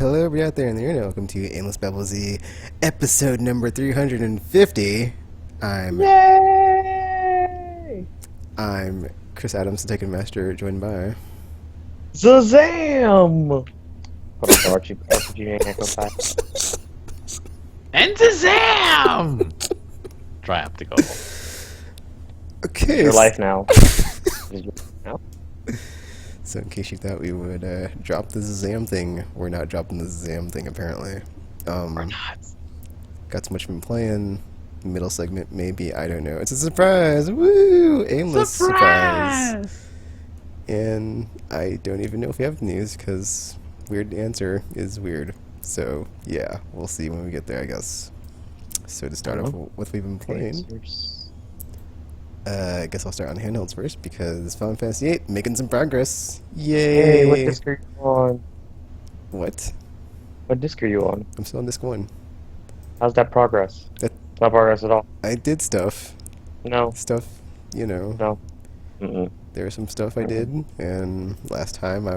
Hello, everybody out there in the internet. Welcome to Aimless Babble Z, episode number 350. I'm Yay! I'm Chris Adams, the Taken Master, joined by. Zazam! Put up the RPG amplifier. And Shazam! Trioptical. It's Okay, your life now. It's your life now. so in case you thought we would drop the Zam thing, we're not dropping the Zam thing apparently. Or not. Got so much been playing. Middle segment, maybe, I don't know. It's a surprise! Woo! Aimless surprise! And I don't even know if we have news because weird answer is weird. So yeah, we'll see when we get there, I guess. So to start off, what we've been playing, I guess I'll start on handhelds first because Final Fantasy VIII making some progress. Yay! Hey, what disc are you on? What? What disc are you on? I'm still on disc one. How's that progress? That- It's not progress at all. I did stuff. No. Stuff, you know. No. Mm-mm. There was some stuff I did, and last time I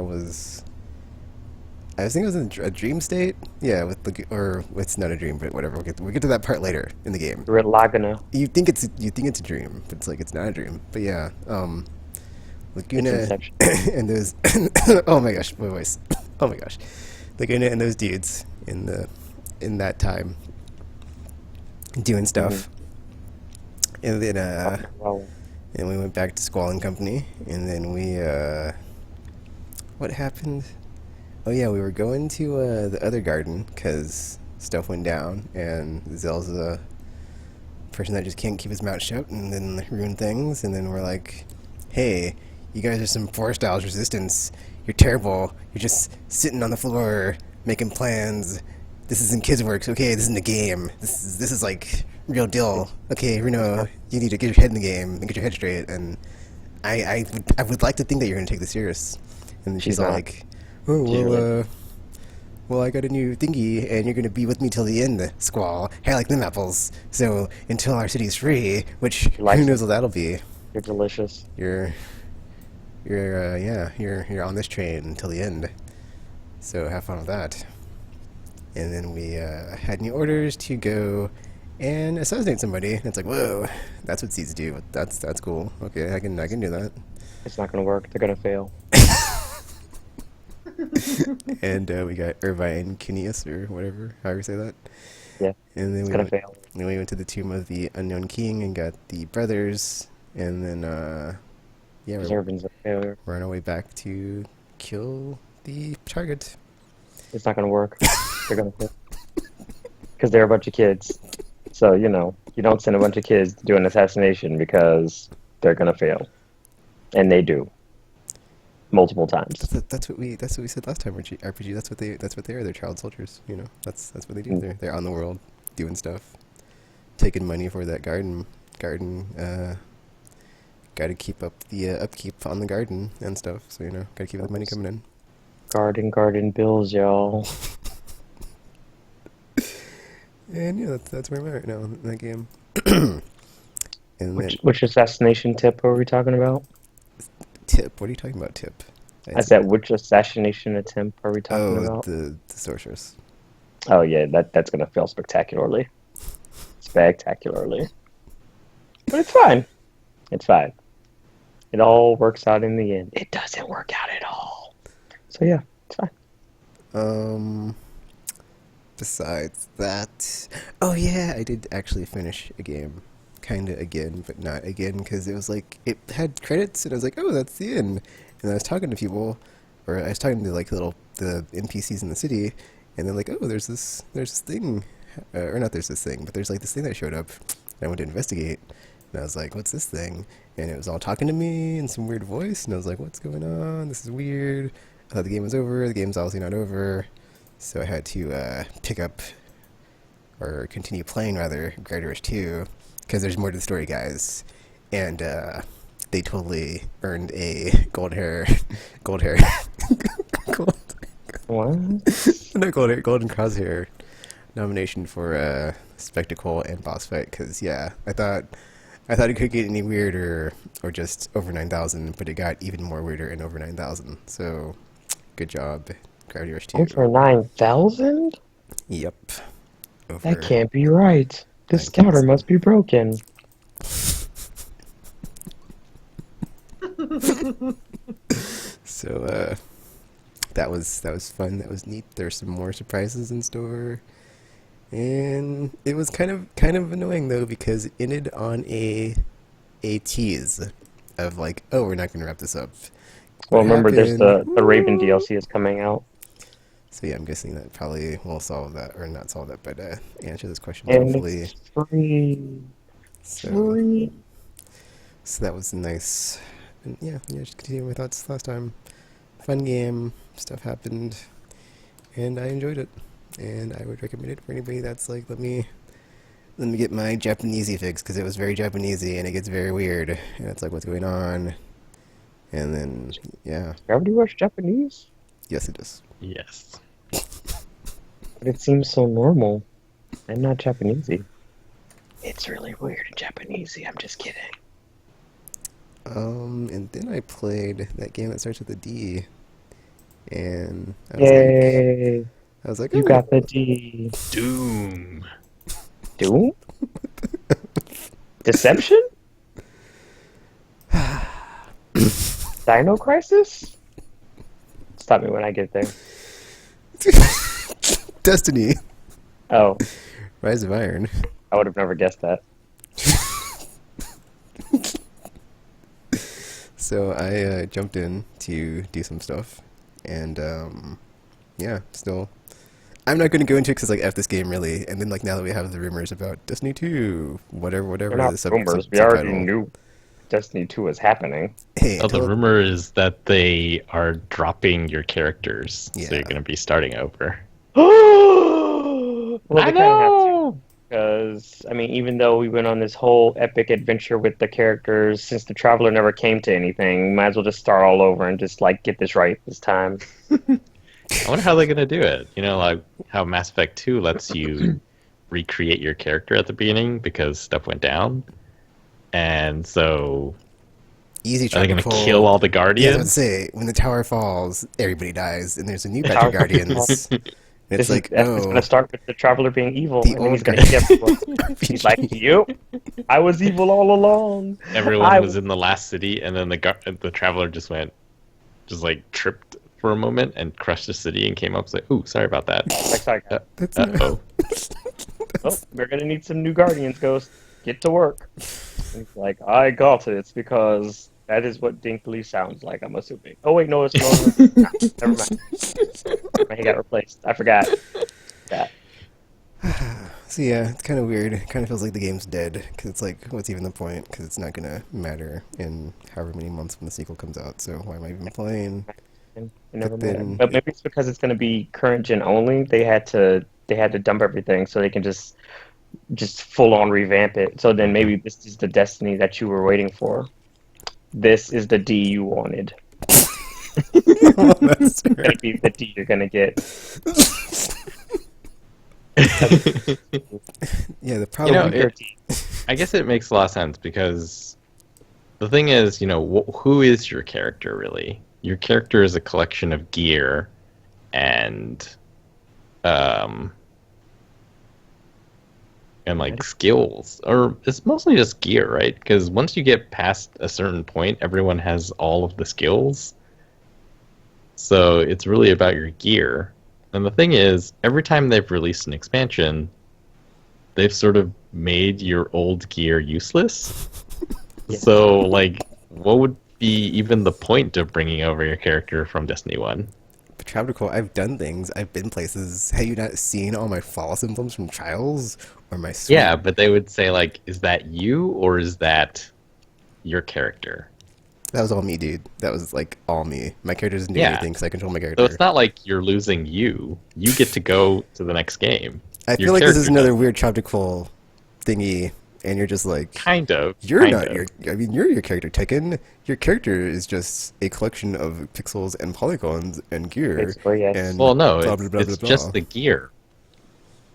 think it was in a dream state. Yeah, or it's not a dream, but whatever. We'll get to that part later in the game. You're at Laguna. You think it's a dream, but it's not a dream. But yeah, Laguna Inception. and those. Oh my gosh, my voice. Oh my gosh, Laguna and those dudes in that time doing stuff, and then Well, and we went back to Squall and Company, and then we what happened? Oh yeah, we were going to the other garden because stuff went down, and Zell's a person that just can't keep his mouth shut and then ruin things. And then we're like, "Hey, you guys are some 4 styles resistance. You're terrible. You're just sitting on the floor making plans. This isn't kids' works. Okay, this isn't a game. This is like real deal. Okay, Reno, you need to get your head in the game and get your head straight." And I would like to think that you're gonna take this serious. And she's She's not. like, "Oh She's well, well, I got a new thingy, and you're gonna be with me till the end, Squall. I like them apples. So until our city's free, which likes who knows what that'll be. you're delicious. You're on this train until the end. So have fun with that." And then we had new orders to go and assassinate somebody. And it's like, whoa, that's what seeds do. That's cool. Okay, I can do that. It's not gonna work. They're gonna fail. And we got Irvine Cunius or whatever, however you say that. Yeah. And then It's we gonna went, fail. then we went to the Tomb of the Unknown King and got the brothers. And then yeah, Zervin's a failure. we're on our way back to kill the target. It's not gonna work. They're gonna fail. Because they're a bunch of kids. So, you don't send a bunch of kids to do an assassination because they're gonna fail. And they do. Multiple times. That's what we said last time. RPG. That's what they are. They're child soldiers. That's what they do. They're on the world doing stuff, taking money for that garden. Got to keep up the upkeep on the garden and stuff. So got to keep that money coming in. Garden bills, y'all. And yeah, that's where I'm at right now in that game. And then Which assassination tip are we talking about? Tip. What are you talking about, Tip? I said, which assassination attempt are we talking about? the sorceress. Oh yeah, that's gonna fail spectacularly. Spectacularly. But it's fine. It's fine. It all works out in the end. It doesn't work out at all. So yeah, it's fine. Besides that, oh yeah, I did actually finish a game, kinda again, but not again, because it was like it had credits, and I was like, oh, that's the end. And I was talking to people, or I was talking to like the NPCs in the city, and they're like, oh, there's this thing, or not there's this thing, but there's like this thing that showed up, and I went to investigate, and I was like, what's this thing? And it was all talking to me in some weird voice, and I was like, what's going on? This is weird. I thought the game was over. The game's obviously not over. So I had to pick up, or continue playing rather, Greater Rush 2, because there's more to the story, guys. And they totally earned a gold, gold, What? not gold hair, golden crosshair nomination for spectacle and boss fight. Because yeah, I thought it could get any weirder or just over 9,000, but it got even more weirder and over 9,000. So good job, Gravity Rush 2. Over 9,000? Yep. That can't be right. The I think scouter so. must be broken. So that was fun. That was neat. There's some more surprises in store, and it was kind of annoying though because it ended on a tease of like, oh, we're not going to wrap this up. Well, What remember, there's happened? the Raven Woo! DLC is coming out. So yeah, I'm guessing that probably will solve that, or not solve that, but answer those questions And hopefully. it's free. So Free. so that was nice. And yeah, just continuing my thoughts last time. Fun game, stuff happened, and I enjoyed it. And I would recommend it for anybody that's like, let me get my Japanesey fix, because it was very Japanesey and it gets very weird. And it's like, what's going on? And then, yeah, Gravity Rush Japanese? yes, it is. Yes. But it seems so normal. I'm not Japanesey. It's really weird in Japanesey. I'm just kidding. And then I played that game that starts with a D, and Yay! I was like, You oh, got the D. Doom. Doom? Deception? Dino Crisis? Stop me when I get there. Destiny, Oh, Rise of Iron. I would have never guessed that. So I jumped in to do some stuff, and yeah, still. I'm not going to go into it because like F this game really, and then like now that we have the rumors about Destiny 2, whatever They're the not rumors. We already subtitle. knew Destiny 2 was happening. Hey, Oh, the until, rumor is that they are dropping your characters, so Yeah. you're going to be starting over. Well, I they kind of have to. know. Because, I mean, even though we went on this whole epic adventure with the characters, since the Traveler never came to anything, we might as well just start all over and just, like, get this right this time. I wonder how they're going to do it. You know, like how Mass Effect 2 lets you recreate your character at the beginning because stuff went down. And so, easy are they going to tropical. kill all the Yeah, I was about to Guardians? say, when the tower falls, everybody dies, and there's a new batch Tower of Guardians. And it's like, It's oh, going to start with the Traveler being evil, the and then he's old going to eat everyone. RPG. He's like, you, I was evil all along. Everyone I was in the last city, and then the Traveler just like tripped for a moment and crushed the city and came up and said, "Ooh, sorry about that." Like, sorry, guys. That's not. Uh-oh. Oh, we're going to need some new Guardians, Ghost. Get to work. And he's like, I got it. It's because that is what Dinkley sounds like, I'm assuming. Oh, wait, no, it's no. Nah, never mind. He got replaced. I forgot that. So yeah, it's kind of weird. It kind of feels like the game's dead, because it's like, what's even the point? Because it's not going to matter in however many months when the sequel comes out, so why am I even playing? And it never But mattered. then- But maybe it's because it's going to be current gen only. They had to dump everything so they can just full on revamp it. So then maybe this is the Destiny that you were waiting for. This is the D you wanted. That's fair. Maybe the D you're gonna get. Yeah, the You problem. know, Weaker it- D. I guess it makes a lot of sense because the thing is, you know, who is your character really? Your character is a collection of gear and like skills, or it's mostly just gear, right? Because once you get past a certain point, everyone has all of the skills. So it's really about your gear. And the thing is, every time they've released an expansion, they've sort of made your old gear useless. Yeah. So, like, what would be even the point of bringing over your character from Destiny 1? But Tropical, I've done things. I've been places. Have you not seen all my flawless emblems from Trials or my suite? Yeah, but they would say, like, is that you or is that your character? That was all me, dude. That was like all me. My character doesn't do Yeah. anything because I control my character. So it's not like you're losing you. You get to go to the next game. I Your feel like this is character another does. weird Tropical thingy, and you're just like, Kind of. you're kind not of. your. I mean, you're your character, Tekken. Your character is just a collection of pixels and polygons and gear. Basically, yes. And Well, no, blah, it's, blah, blah, it's blah, just blah. the gear.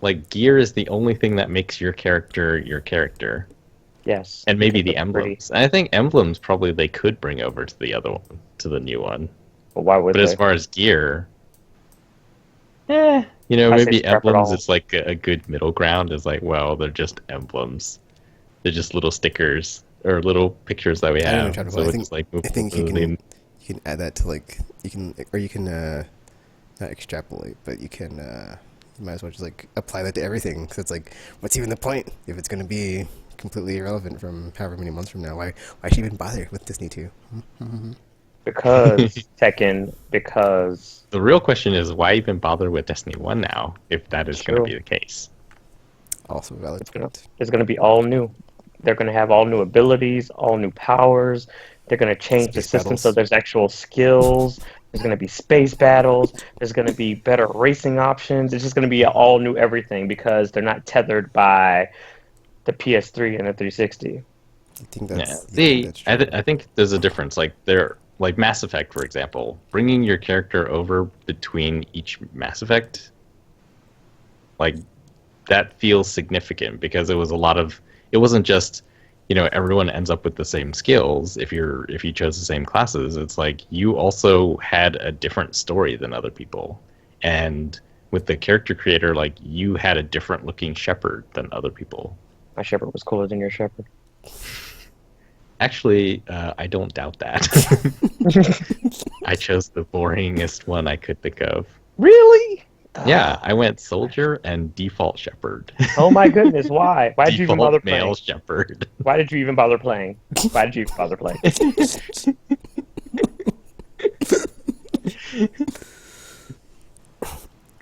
Like, gear is the only thing that makes your character your character. Yes. And maybe the Pretty. emblems. And I think emblems probably they could bring over to the other one, to the new one. But why would But they? as far as gear, I say maybe scrap it emblems all. is like a good middle ground. Is like, well, they're just emblems. They're just little stickers or little pictures that we I don't know, have. Tropical. So we'll just like move I think over the. you can add that to like you can not extrapolate, but you might as well just like apply that to everything because it's like what's even the point if it's going to be completely irrelevant from however many months from now? Why should you even bother with Disney 2? Because Tekken, because The real question is why even bother with Destiny 1 now if that it's is going to be true. the case? Also a valid It's gonna point. it's gonna be all new. They're gonna have all new abilities, all new powers. They're gonna change the Space system so battles. there's actual skills. There's gonna be space battles. There's gonna be better racing options. It's just gonna be all new everything because they're not tethered by the PS3 and the 360. Yeah. You think See, that's true? I think there's a difference. Like Mass Effect, for example, bringing your character over between each Mass Effect, like that feels significant because it wasn't just, everyone ends up with the same skills if you chose the same classes. It's like you also had a different story than other people. And with the character creator, like you had a different looking shepherd than other people. My Shepherd was cooler than your Shepherd. Actually, I don't doubt that. I chose the boringest one I could think of. Really? Yeah, I went soldier and default shepherd. Oh my goodness, why? Why did you even bother Default male playing? shepherd. Why did you even bother playing? Why did you even bother playing?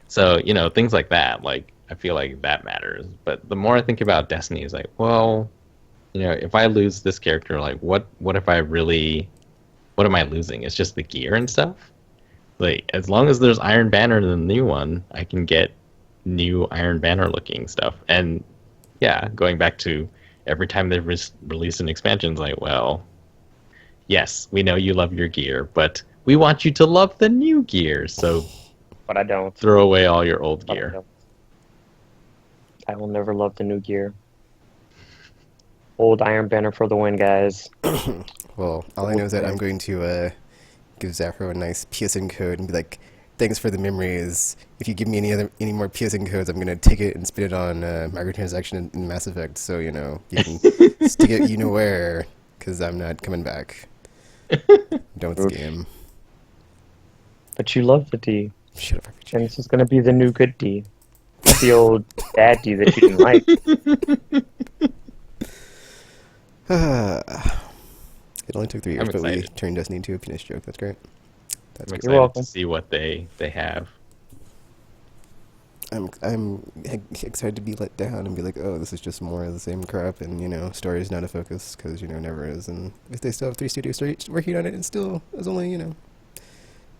So, things like that, like I feel like that matters. But the more I think about Destiny is like, well, if I lose this character, like what if I really what am I losing? It's just the gear and stuff. Like as long as there's Iron Banner in the new one, I can get new Iron Banner looking stuff. And yeah, going back to every time they release an expansion, it's like, well, yes, we know you love your gear, but we want you to love the new gear. So But I don't. throw away all your old But I gear. don't. I will never love the new gear. Old Iron Banner for the win, guys. Well, all I know is that I'm going to give Zafro a nice PSN code and be like, "Thanks for the memories. If you give me any more PSN codes, I'm gonna take it and spin it on microtransaction in Mass Effect. So you can stick it you know where, because I'm not coming back. Don't Oof. scam. But you love the D. Shut up, And RPG. this is going to be the new good D. Not the old bad D that you didn't like. It only took 3 years, I'm but we excited. turned Destiny into a penis joke. That's great. That's I'm great. You're excited welcome. to see what they have. I'm excited to be let down and be like, oh, this is just more of the same crap, and story is not a focus because never is. And if they still have 3 studios working on it, it still is only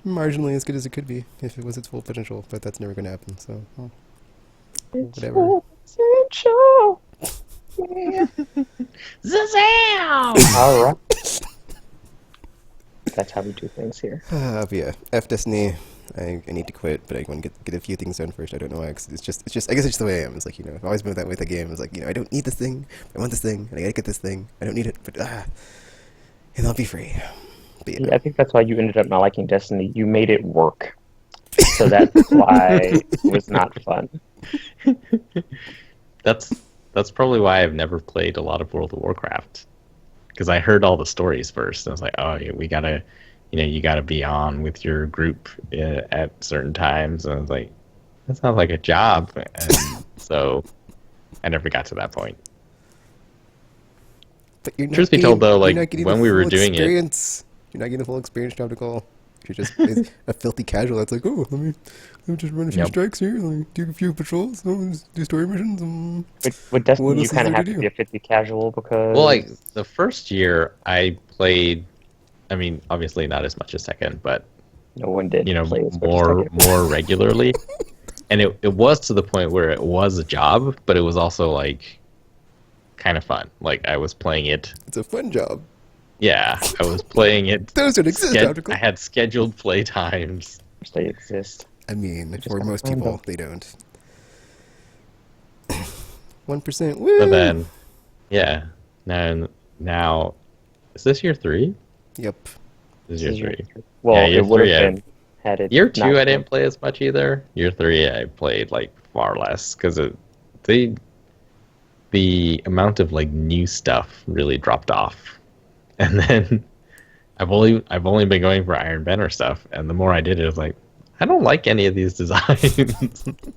marginally as good as it could be if it was its full potential. But that's never going to happen. So well, whatever. Essential. Zazam! All right. That's how we do things here. But yeah, F Destiny. I need to quit, but I want to get a few things done first. I don't know why, 'cause it's just I guess it's just the way I am. It's like I've always been that way with the game. It's like I don't need this thing, I want this thing, and I gotta get this thing. I don't need it, but and I'll be free. But Yeah, I think that's why you ended up not liking Destiny. You made it work. So that's why it was not fun. That's probably why I've never played a lot of World of Warcraft, because I heard all the stories first. And I was like, oh, yeah, we gotta, you gotta be on with your group at certain times. And I was like, that sounds like a job. And so I never got to that point. But you're not Truth be told, though, you're like not getting when the we were full doing it, experience. You're not getting the full experience. Job to call. You're just a filthy casual. That's like, oh, let me just run a few Yep. strikes here. Let me do a few patrols. Do story missions. With What Destiny, else you is kind of there have to to do? be a 50 casual because well, like the first year I played. I mean, obviously not as much as second, but no one did play as much as more Tekken. regularly. And it was to the point where it was a job, but it was also like kind of fun. Like I was playing it. It's a fun job. Yeah, I was playing it. Those don't exist, Job to call. I had scheduled play times. They exist. I mean, just for gotta most find people, them. they don't. 1%. Woo! But then, yeah, now is this year 3? Yep. This is year 3. Well, Yeah, year it would 3, have been had it Year not 2, I been. didn't play as much either. Year 3, I played like far less because the amount of like new stuff really dropped off. And then I've only been going for Iron Banner stuff, and the more I did it, I was like, I don't like any of these designs.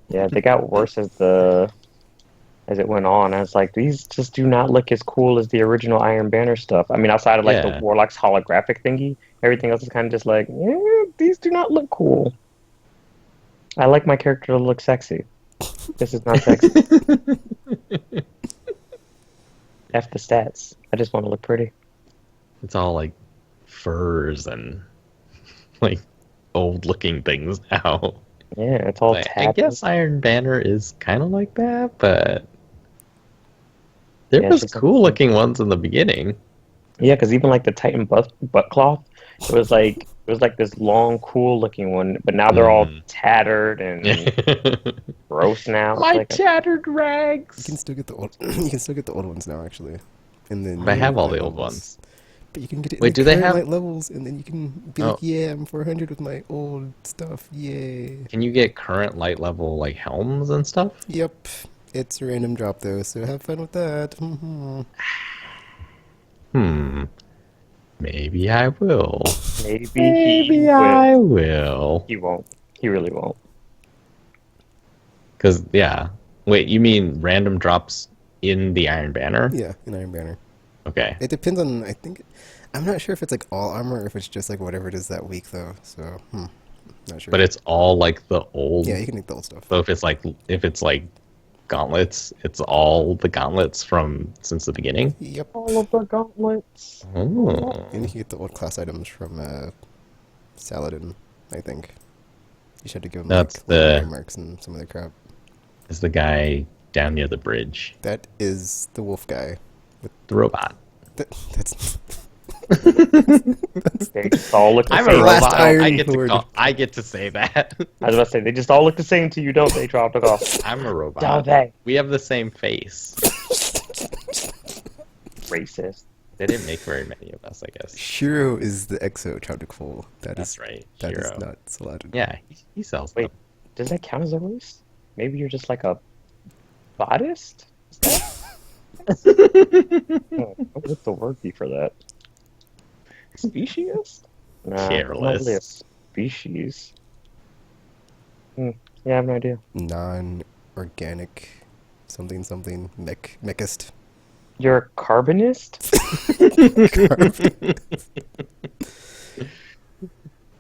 Yeah, they got worse as it went on. I was like, these just do not look as cool as the original Iron Banner stuff. I mean, outside of like the Yeah. Warlock's holographic thingy, everything else is kind of just like, these do not look cool. I like my character to look sexy. This is not sexy. F the stats. I just want to look pretty. It's all like furs and like old looking things now. Yeah, it's all I tatted. guess Iron Banner is kind of like that, but there Yeah, was she's cool looking ones in the beginning. Yeah, because even like the Titan butt cloth, it was like this long, cool looking one, but now they're all Mm. tattered and gross now. It's My like, tattered You can rags. still get the old. You can still get the old ones now, actually, in the I new have all light the old levels. ones. But you can get it in Wait, the do they current have? light levels, and then you can be like, Oh, "Yeah, I'm 400 with my old stuff. Yay!" can you get current light level like helms and stuff? Yep, it's a random drop though, so have fun with that. Hmm. Maybe I will. maybe he Maybe will. I will. He won't. He really won't. Because yeah. Wait, you mean random drops in the Iron Banner? Yeah, in Iron Banner. Okay. It depends on. I think I'm not sure if it's like all armor or if it's just like whatever it is that week though. So, not sure. But it's all like the old. Yeah, you can make the old stuff. So if it's like gauntlets, it's all the gauntlets from since the beginning. Yep, All of the gauntlets. Oh. and you can get the old class items from Saladin. I think you should have to give him That's like the legendary marks and some other crap. is the guy down near the bridge. That is the wolf guy. The robot. That's They just all look the I'm same. a last robot. Iron I get Lord. I get to say that. I was about to say, they just all look the same to you, don't they, Tropical? I'm a robot. Don't they? We have the same face. Racist. They didn't make very many of us, I guess. Shiro is the exo tropical. That's right. That is Shiro. not Saladin. Yeah, he sells Wait, them. does that count as a race? Maybe you're just like a bodist? Is that? What's the word be for that? Speciesist? Nah, not Careless. really a species. Yeah, I have no idea. Non-organic something mechist. You're a carbonist?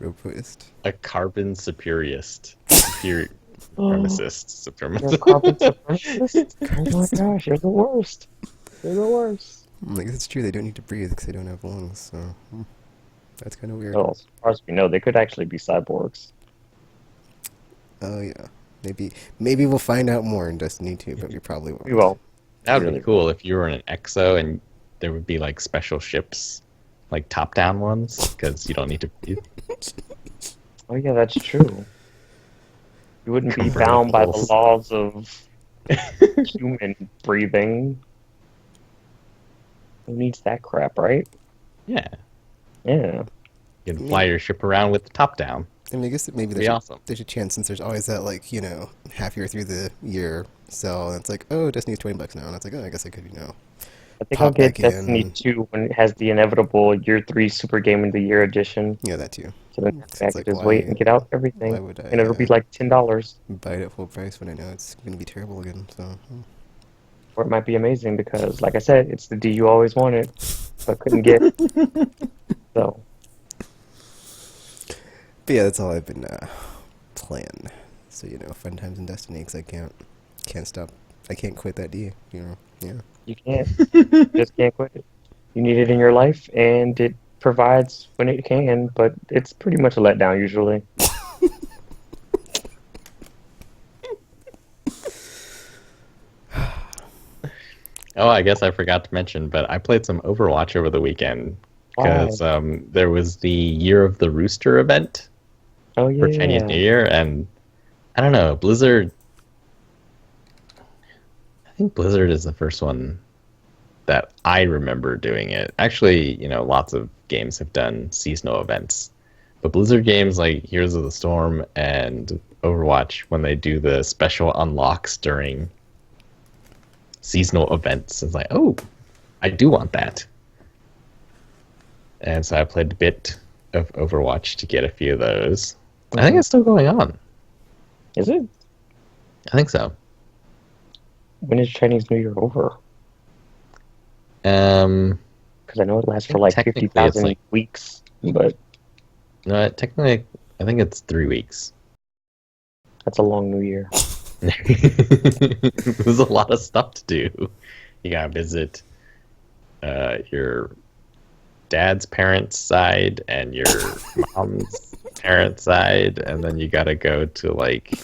Roboist. A carbon superiorist. Supremacist. You're a carbon supremacist? Oh my gosh, you're the worst. You're the worst. I guess it's true. They don't need to breathe because they don't have lungs. So that's kind of weird. Oh, as far as we know, they could actually be cyborgs. Oh yeah. Maybe we'll find out more in Destiny 2, but we probably won't. We will. That would Really be cool if you were in an exo and there would be like special ships, like top-down ones, because you don't need to breathe. Oh yeah, that's true. You wouldn't be bound by the Convertibles. laws of human breathing. Who needs that crap, right? Yeah, Yeah. you can fly your ship around with the top down. I mean, I guess that maybe Be awesome. there's a chance since there's always that like half year through the year sell, and it's like, oh, Destiny's $20 now, and it's like, oh, I guess I could I think I'll pop get back in. Destiny 2 when it has the inevitable Year 3 Super Game of the Year edition. Yeah, that too. So then It's I can like, just why- wait and get out everything. why would I, And it'll be like $10. Buy it at full price when I know it's gonna be terrible again. So Or it might be amazing because, like I said, it's the D you always wanted, but couldn't get. So, but yeah, that's all I've been playing. So fun times in Destiny because I can't stop. I can't quit that D. Yeah. you can't. You just can't quit it. You need it in your life, and it provides when it can, but it's pretty much a letdown usually. Oh, I guess I forgot to mention, but I played some Overwatch over the weekend because there was the Year of the Rooster event Oh yeah. for Chinese New Year, and I don't know, Blizzard. I think Blizzard is the first one that I remember doing it. Actually, lots of games have done seasonal events, But Blizzard games like Heroes of the Storm and Overwatch, when they do the special unlocks during seasonal events, it's like, oh, I do want that. And so I played a bit of Overwatch to get a few of those. I think it's still going on. Is it? I think so. When is Chinese New Year over? Um, Because I know it lasts for like technically 50,000 it's weeks, but no, technically, I think it's 3 weeks. that's a long New Year. There's a lot of stuff to do. You gotta visit your dad's parents' side and your mom's parents' side, and then you gotta go to like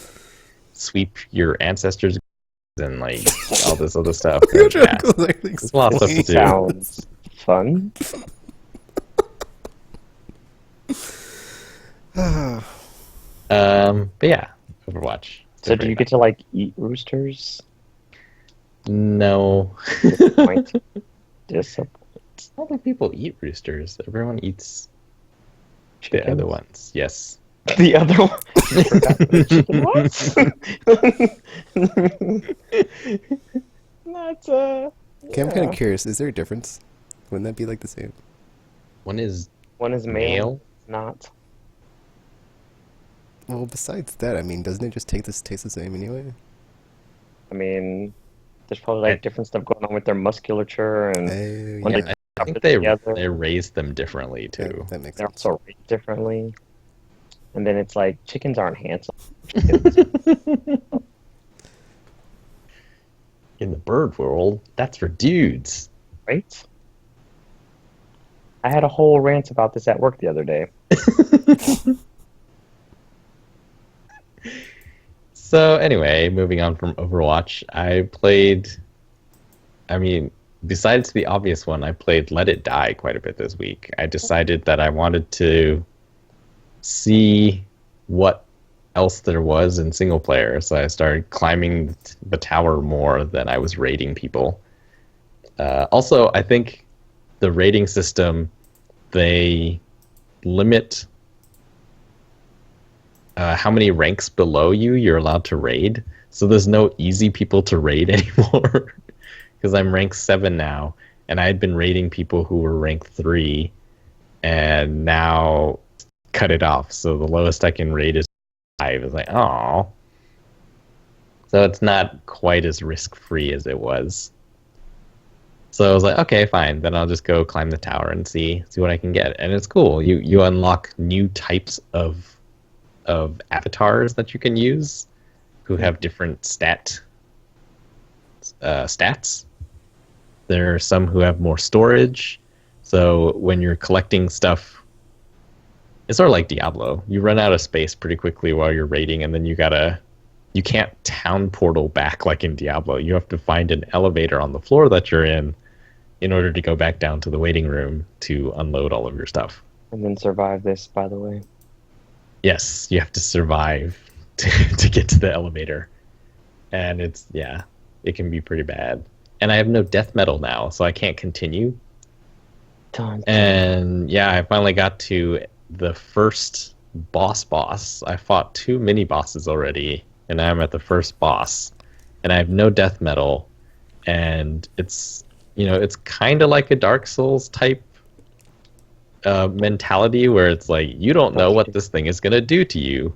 sweep your ancestors and like all this other stuff. And, yeah, there's a lot of stuff to do. Sounds fun. But yeah, Overwatch. So do you get to like eat roosters? No. Disappoint. Disappoint. It's not like people eat roosters. Everyone eats the Chickens? other ones. Yes. The other one. I forgot the chicken was. That's Okay, I'm kind of curious. Is there a difference? Wouldn't that be like the same? One is One is male. male. Not. Well, besides that, I mean, doesn't it just taste the same anyway? I mean, there's probably like different stuff going on with their musculature and when Yeah, they I think it they together. raise them differently too. that makes they're sense. also raised differently. And then it's like chickens aren't handsome. Chickens, In the bird world, that's for dudes. right? I had a whole rant about this at work the other day. So anyway, moving on from Overwatch, I mean, besides the obvious one, I played Let It Die quite a bit this week. I decided that I wanted to see what else there was in single player, so I started climbing the tower more than I was raiding people. Also, I think the raiding system, they limit how many ranks below you're allowed to raid. So there's no easy people to raid anymore. Because I'm rank 7 now, and I had been raiding people who were rank 3, and now cut it off. So the lowest I can raid is 5. It's like, oh. So it's not quite as risk-free as it was. So I was like, okay, fine. Then I'll just go climb the tower and see what I can get. And it's cool. You unlock new types of avatars that you can use who have different stats. There are some who have more storage. So when you're collecting stuff, it's sort of like Diablo. You run out of space pretty quickly while you're raiding, and then you can't town portal back like in Diablo. You have to find an elevator on the floor that you're in order to go back down to the waiting room to unload all of your stuff. And then survive this, by the way. Yes, you have to survive to get to the elevator. And it can be pretty bad. And I have no death metal now, so I can't continue. Dun, dun. And yeah, I finally got to the first boss. I fought 2 mini bosses already, and I'm at the first boss. And I have no death metal, and it's kind of like a Dark Souls type mentality where it's like you don't know what this thing is going to do to you,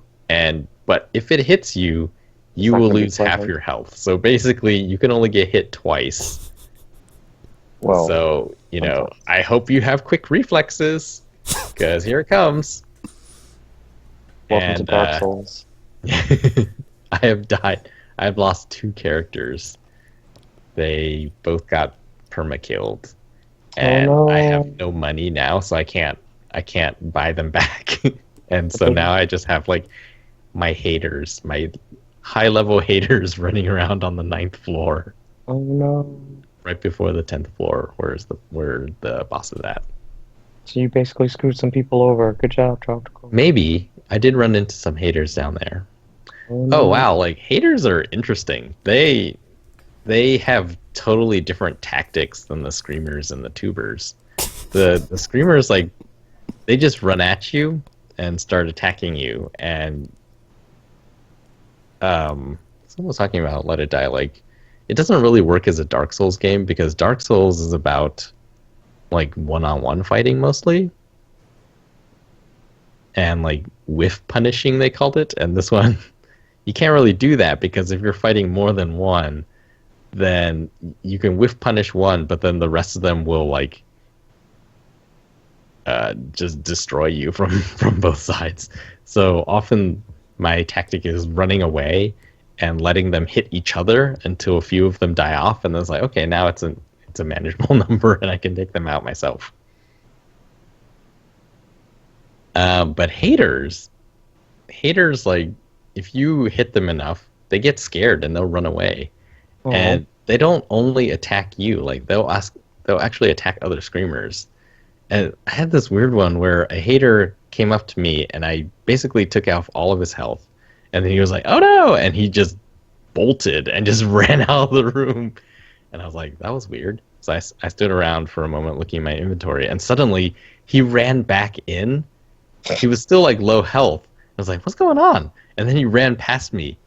but if it hits you, you will lose half your health. So basically, you can only get hit twice. Well, So, I hope you have quick reflexes, because here it comes. welcome to Dark Souls. I have died. I've lost 2 characters. They both got perma-killed. And Oh, no. I have no money now, so I can't buy them back. And so now I just have like my haters, my high-level haters running around on the 9th floor. Oh no. Right before the 10th floor, where the boss is at. So you basically screwed some people over. Good job, Tropical. Maybe. I did run into some haters down there. Oh wow, like haters are interesting. They have totally different tactics than the screamers and the tubers. The screamers, like, they just run at you and start attacking you. And someone was talking about Let It Die. Like, it doesn't really work as a Dark Souls game because Dark Souls is about like one-on-one fighting mostly, and like whiff punishing they called it. And this one, you can't really do that because if you're fighting more than one, then you can whiff punish one, but then the rest of them will like just destroy you from from both sides. So often my tactic is running away and letting them hit each other until a few of them die off, and then it's like, okay, now it's a manageable number and I can take them out myself. But haters, like, if you hit them enough, they get scared and they'll run away. Oh. And they don't only attack you; like they'll actually attack other screamers. And I had this weird one where a hater came up to me and I basically took off all of his health, and then he was like, "Oh no!" and he just bolted and just ran out of the room. And I was like, that was weird. So I stood around for a moment looking at my inventory, and suddenly he ran back in. He was still like low health. I was like, what's going on? And then he ran past me.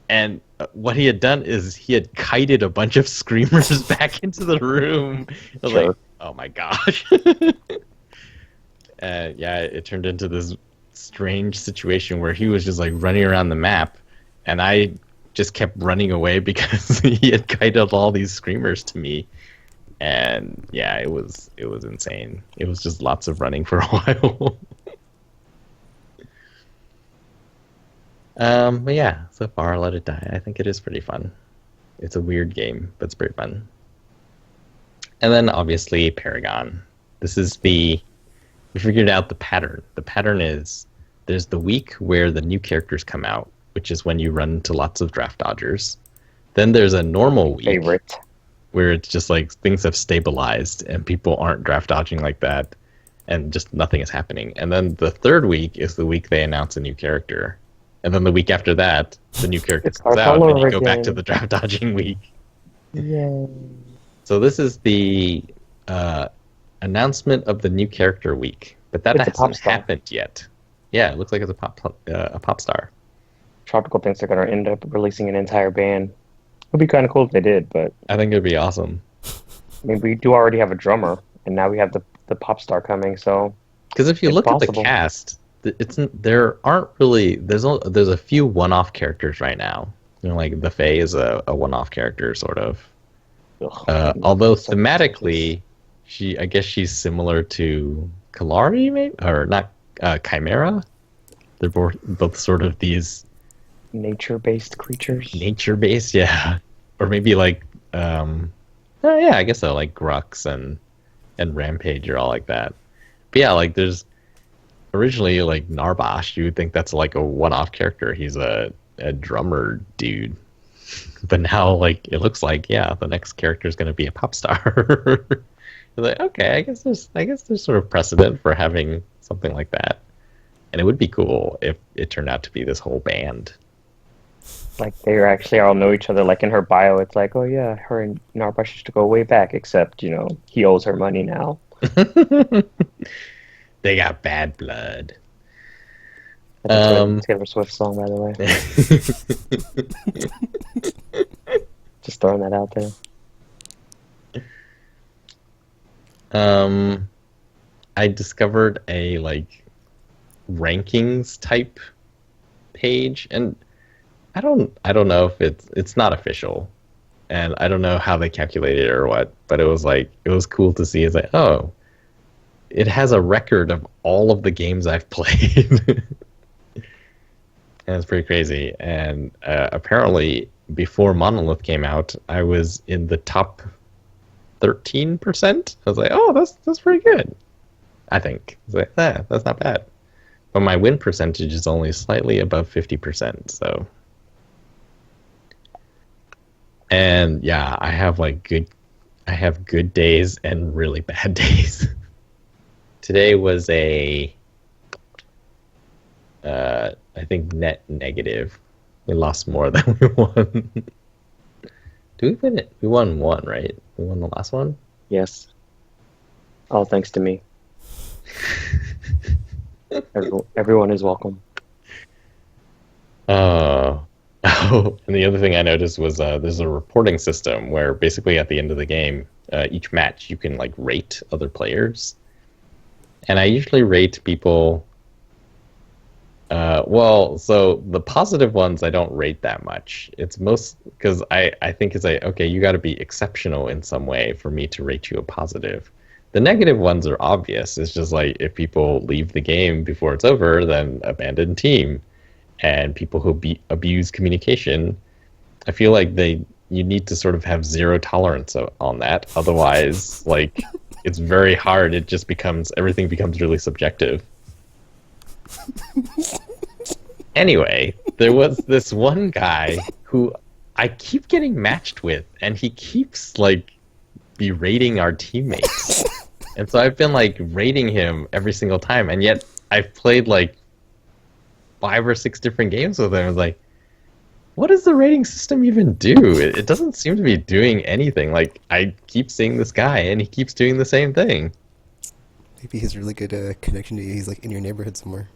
And what he had done is he had kited a bunch of screamers back into the room. I was like, oh my gosh. Yeah, it turned into this strange situation where he was just like running around the map, and I just kept running away because he had kited all these screamers to me. And yeah, it was insane. It was just lots of running for a while. But yeah, so far, Let It Die. I think it is pretty fun. It's a weird game, but it's pretty fun. And then obviously Paragon. We figured out the pattern. The pattern is there's the week where the new characters come out, which is when you run into lots of draft dodgers. Then there's a normal week where it's just like things have stabilized and people aren't draft dodging like that, and just nothing is happening. And then the third week is the week they announce a new character. And then the week after that, the new character comes out, and you go back to the draft dodging week. Yay. So this is the announcement of the new character week, but that hasn't happened yet. Yeah, it looks like it's a pop star. Tropical thinks they're going to end up releasing an entire band. It would be kind of cool if they did, but I think it'd be awesome. I mean, we do already have a drummer, and now we have the pop star coming. So because if you look at the cast, there aren't really there's a few one-off characters right now. You know, like the Fae is a one-off character, sort of. Although thematically, I guess she's similar to Kalari, maybe, or not, Chimera. They're both sort of these nature-based creatures. Nature-based, yeah, or maybe like, yeah, I guess so, like Grux and Rampage are all like that. But yeah, like there's originally like Narbash. You would think that's like a one-off character. He's a drummer dude. But now, like, it looks like, yeah, the next character is going to be a pop star. Like, okay, I guess there's sort of precedent for having something like that, and it would be cool if it turned out to be this whole band. Like they actually all know each other. Like in her bio, it's like, oh yeah, her and Narbash used to go way back. Except he owes her money now. They got bad blood. That's a Taylor Swift song, by the way. Just throwing that out there. I discovered a like rankings type page, and I don't know if it's not official, and I don't know how they calculated it or what, but it was cool to see. It's like, oh, it has a record of all of the games I've played. And it's pretty crazy. And apparently, before Monolith came out, I was in the top 13%. I was like, oh, that's pretty good. I think. I was like, that's not bad. But my win percentage is only slightly above 50%. So, and yeah, I have good days and really bad days. Today was I think net negative. We lost more than we won. Do we win it? We won one, right? We won the last one? Yes. All thanks to me. Everyone is welcome. Uh, oh, and the other thing I noticed was there's a reporting system where basically at the end of the game, each match you can like rate other players, and I usually rate people. Well, so the positive ones I don't rate that much. It's most because I think it's like, okay, you got to be exceptional in some way for me to rate you a positive. The negative ones are obvious. It's just like if people leave the game before it's over, then abandon team, and people who abuse communication. I feel like you need to sort of have zero tolerance on that. Otherwise, like it's very hard. It just becomes everything becomes really subjective. Anyway, there was this one guy who I keep getting matched with, and he keeps like berating our teammates. And so I've been like rating him every single time, and yet I've played like 5 or 6 different games with him. I was like, what does the rating system even do? It doesn't seem to be doing anything. Like I keep seeing this guy, and he keeps doing the same thing. Maybe he has really good connection to you. He's like in your neighborhood somewhere.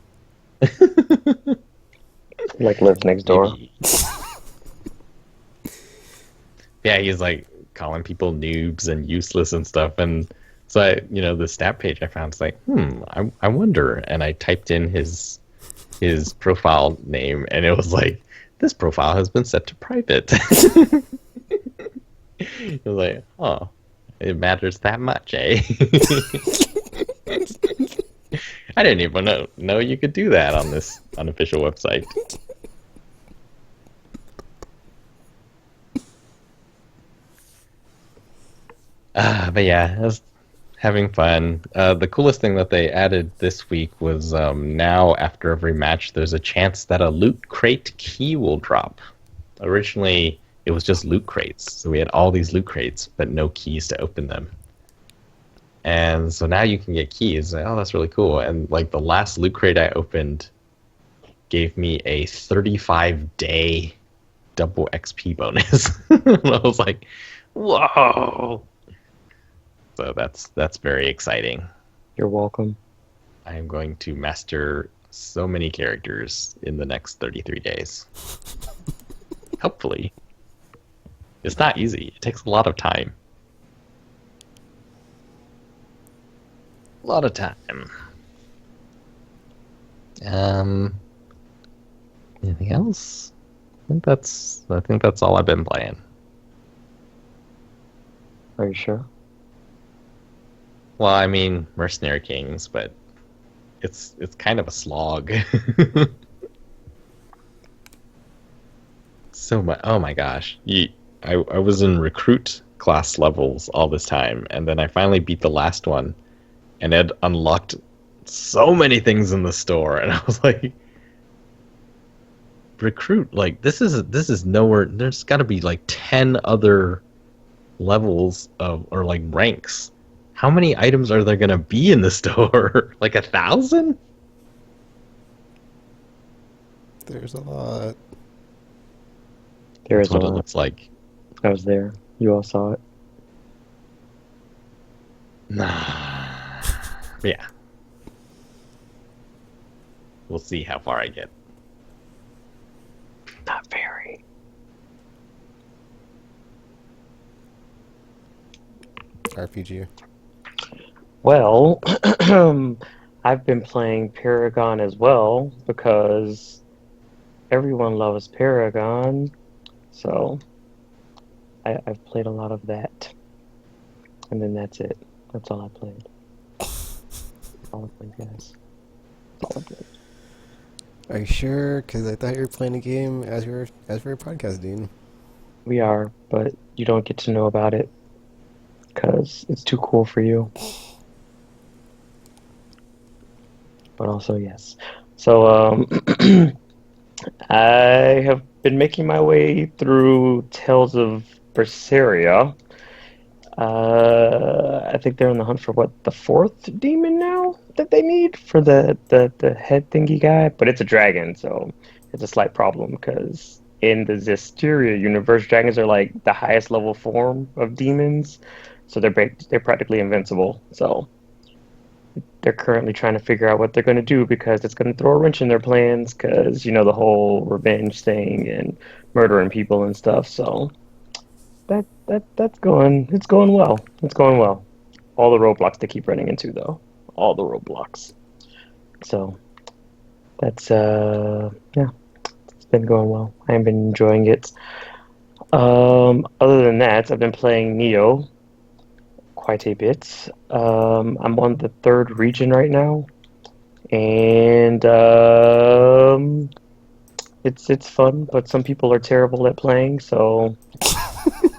Like lives next door. Maybe. Yeah, he's like calling people noobs and useless and stuff. And so the stat page I found is like, I wonder. And I typed in his profile name, and it was like, this profile has been set to private. It was like, oh, it matters that much, eh? I didn't even know you could do that on this unofficial website. But yeah, I was having fun. The coolest thing that they added this week was now after every match, there's a chance that a loot crate key will drop. Originally, it was just loot crates, so we had all these loot crates, but no keys to open them. And so now you can get keys. Oh, that's really cool. And like the last loot crate I opened gave me a 35-day double XP bonus. And I was like, whoa. So that's very exciting. You're welcome. I am going to master so many characters in the next 33 days. Hopefully. It's not easy. It takes a lot of time. A lot of time. Anything else? I think that's all I've been playing. Are you sure? Well, I mean, Mercenary Kings, but it's kind of a slog. So much. Oh my gosh. I was in recruit class levels all this time, and then I finally beat the last one, and it unlocked so many things in the store, and I was like, recruit, like this is nowhere. There's got to be like 10 other levels of or like ranks. How many items are there gonna be in the store? Like 1,000? There's a lot. There That's is what a it lot. looks like. I was there. You all saw it. Nah. Yeah. We'll see how far I get. Not very. RPG. Well, I've been playing Paragon as well because everyone loves Paragon. So I've played a lot of that. And then that's it. That's all I played. That's all I played, guys. That's all I played. Are you sure? Because I thought you were playing a game as we were podcasting. We are, but you don't get to know about it because it's too cool for you. But also, yes. So, I have been making my way through Tales of Berseria. I think they're on the hunt for the 4th demon now that they need for the head thingy guy, but it's a dragon, so it's a slight problem because in the Zestiria universe, dragons are like the highest level form of demons, so they're practically invincible. So they're currently trying to figure out what they're going to do because it's going to throw a wrench in their plans because you know the whole revenge thing and murdering people and stuff. So that's going it's going well. It's going well. All the roadblocks they keep running into though. All the roadblocks. So that's yeah, it's been going well. I've been enjoying it. Other than that, I've been playing Neo quite a bit. I'm on the third region right now, and it's fun, but some people are terrible at playing. So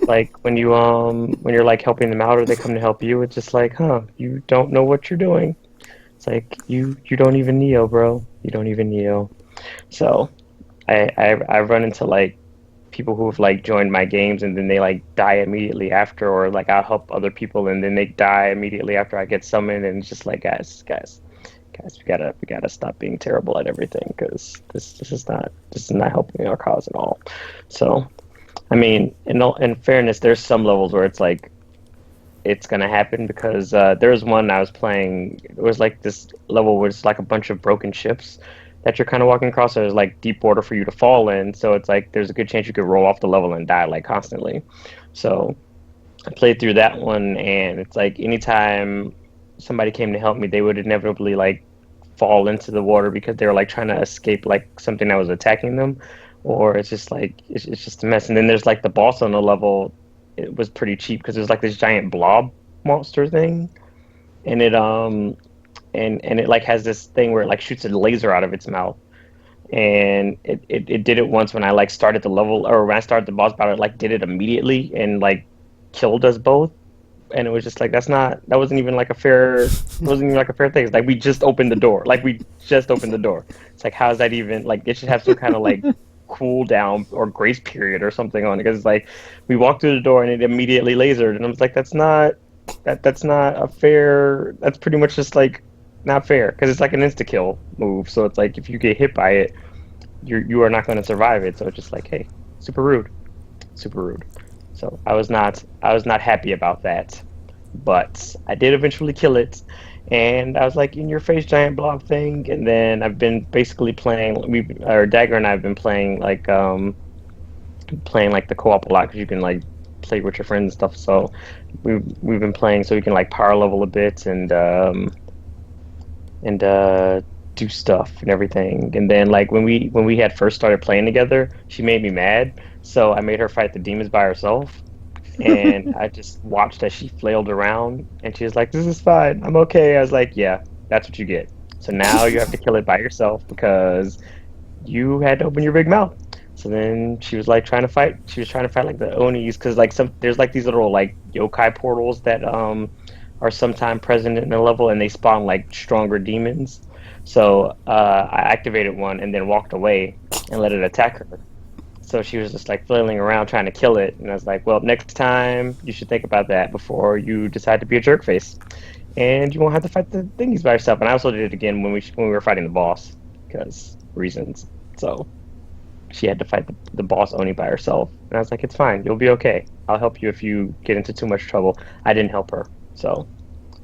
like when you're like helping them out or they come to help you, it's just like, huh, you don't know what you're doing. It's like you don't even Neo, bro. You don't even Neo. So I've run into like people who've like joined my games and then they like die immediately after, or like I'll help other people and then they die immediately after I get summoned, and it's just like guys, we gotta stop being terrible at everything because this is not helping our cause at all. So I mean, in fairness, there's some levels where it's like it's gonna happen because there was one I was playing. It was like this level where it's like a bunch of broken ships that you're kind of walking across. So there's like deep water for you to fall in. So it's like there's a good chance you could roll off the level and die like constantly. So I played through that one, and it's like anytime somebody came to help me, they would inevitably like fall into the water because they were like trying to escape like something that was attacking them, or it's just like it's just a mess. And then there's like the boss on the level. It was pretty cheap because there's like this giant blob monster thing, and it like has this thing where it like shoots a laser out of its mouth, and it did it once when I like started the level, or when I started the boss battle, it like did it immediately and like killed us both. And it was just like that wasn't even like a fair, it wasn't even like a fair thing. It's like we just opened the door. Like we just opened the door. It's like, how is that even like, it should have some kind of like cool down or grace period or something on it, because it's like we walked through the door and it immediately lasered, and I was like, that's not a fair, that's pretty much just like not fair, because it's like an insta kill move. So it's like if you get hit by it, you are not going to survive it. So it's just like, hey, super rude, super rude. So I was not happy about that, but I did eventually kill it, and I was like, in your face, giant blob thing. And then I've been basically playing. Or Dagger and I have been playing like the co-op a lot because you can like play with your friends and stuff. So we've been playing so we can like power level a bit and do stuff and everything. And then like when we had first started playing together, she made me mad, so I made her fight the demons by herself. And I just watched as she flailed around, and she was like, "This is fine, I'm okay." I was like, "Yeah, that's what you get. So now you have to kill it by yourself because you had to open your big mouth." So then she was like trying to fight. She was trying to fight like the Onis because like there's like these little like yokai portals that are sometime present in the level, and they spawn like stronger demons. So I activated one and then walked away and let it attack her. So she was just like flailing around trying to kill it, and I was like, "Well, next time you should think about that before you decide to be a jerk face, and you won't have to fight the thingies by yourself." And I also did it again when we were fighting the boss because reasons. So she had to fight the boss Oni by herself, and I was like, "It's fine, you'll be okay. I'll help you if you get into too much trouble." I didn't help her, so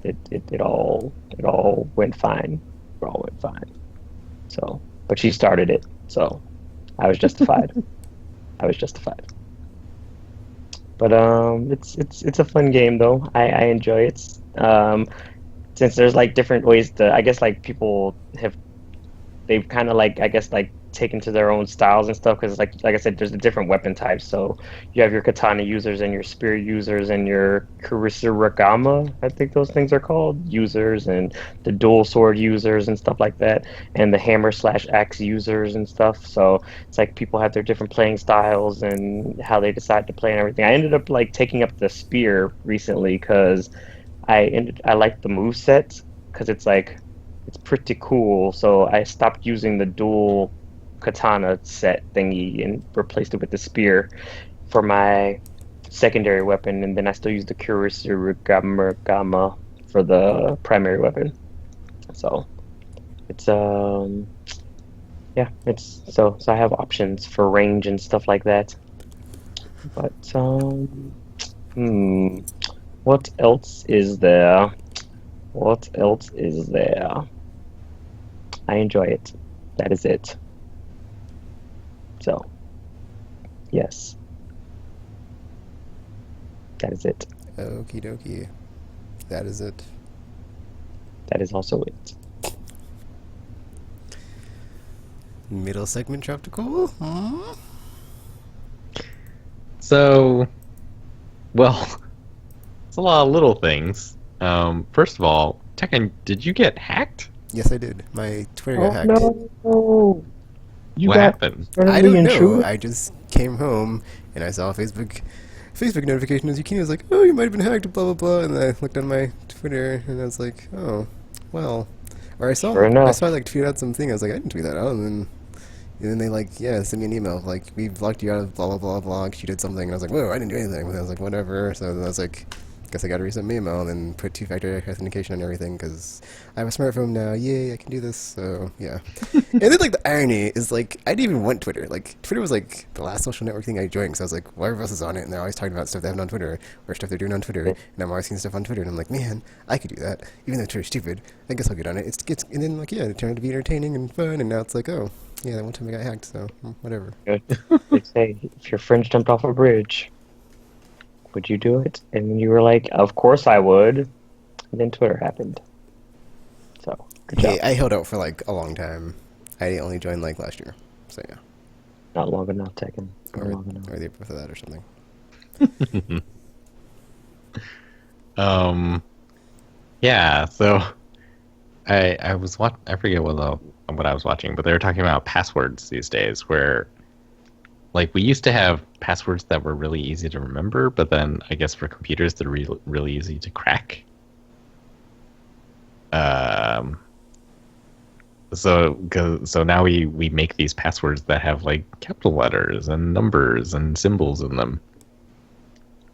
it all went fine. It all went fine. So, but she started it, so I was justified. I was justified. But it's a fun game though. I enjoy it. Since there's like different ways to, I guess like people have, they've kind of like, I guess like taken to their own styles and stuff, because like I said, there's the different weapon types. So you have your katana users and your spear users and your kurisiragama, I think those things are called, users, and the dual sword users and stuff like that, and the hammer slash axe users and stuff. So it's like people have their different playing styles and how they decide to play and everything. I ended up like taking up the spear recently because I like the move set, because it's like it's pretty cool. So I stopped using the dual katana set thingy and replaced it with the spear for my secondary weapon, and then I still use the Kurisurugama for the primary weapon. So it's yeah, it's so I have options for range and stuff like that. But hmm, what else is there? What else is there? I enjoy it. That is it. So, yes, that is it. Okie dokie. That is it. That is also it. Middle segment Tropical? Hmm? So, well, it's a lot of little things. First of all, Tekken, did you get hacked? Yes, I did. My Twitter got Oh hacked. no! You What got happened? I externally don't know. intruder? I just came home and I saw a Facebook notification as Zucchini was like, "Oh, you might have been hacked," blah blah blah. And then I looked on my Twitter and I was like, "Oh, well." Or Sure I enough. saw like tweet out something. I was like, "I didn't tweet that out." And then they like, yeah, sent me an email like, "We blocked you out of blah blah blah blah." She did something, and I was like, "Whoa, I didn't do anything." And I was like, "Whatever." So then I was like, "Guess I got to resend my email and then put two-factor authentication on everything because I have a smartphone now. Yay, I can do this." So yeah. And then like the irony is like I didn't even want Twitter. Like Twitter was like the last social network thing I joined because I was like, well, everyone else is on it and they're always talking about stuff they have on Twitter or stuff they're doing on Twitter, and I'm always seeing stuff on Twitter and I'm like, man, I could do that. Even though Twitter's stupid, I guess I'll get on it. It's and then like yeah, it turned out to be entertaining and fun, and now it's like, oh yeah, that one time I got hacked, so whatever. Good. They say if your friends jumped off a bridge, would you do it? And you were like, of course I would. And then Twitter happened. So, good Hey, job. I held out for like a long time. I only joined like last year, so yeah, Not long enough, Tekken. Not or long enough. or the year before that or something. Um, yeah. So I was I forget what I was watching, but they were talking about passwords these days, where like we used to have passwords that were really easy to remember, but then I guess for computers they're really easy to crack. Um, so now we make these passwords that have like capital letters and numbers and symbols in them,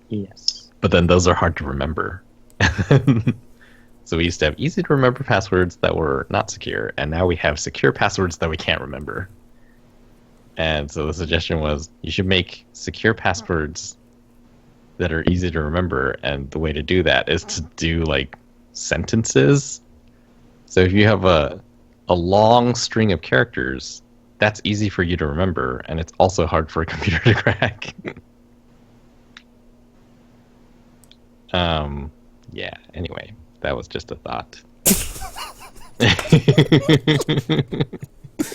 Yes. but then those are hard to remember. So we used to have easy to remember passwords that were not secure, and now we have secure passwords that we can't remember. And so the suggestion was you should make secure passwords that are easy to remember, and the way to do that is to do like sentences. So if you have a long string of characters, that's easy for you to remember, and it's also hard for a computer to crack. Yeah, anyway, that was just a thought.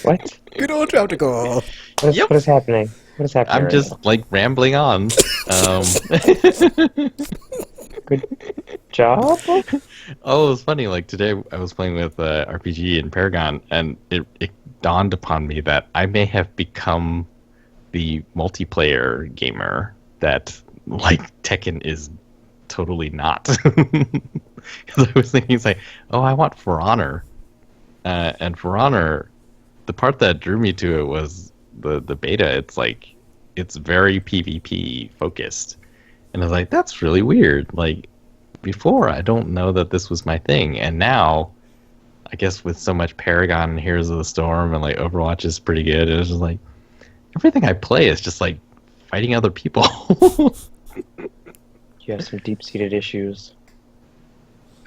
What? Good old Tropical. Yep. What is happening? What is happening? I'm right just now? like rambling on. Good job. Oh, it was funny. Like today, I was playing with RPG in Paragon, and it dawned upon me that I may have become the multiplayer gamer that like Tekken is totally not. Because I was thinking, it's like, oh, I want For Honor, and For Honor, the part that drew me to it was the beta. It's like it's very PvP focused, and I was like, that's really weird. Like before, I don't know that this was my thing, and now, I guess with so much Paragon and Heroes of the Storm and like Overwatch is pretty good. It was just like everything I play is just like fighting other people. You have some deep-seated issues.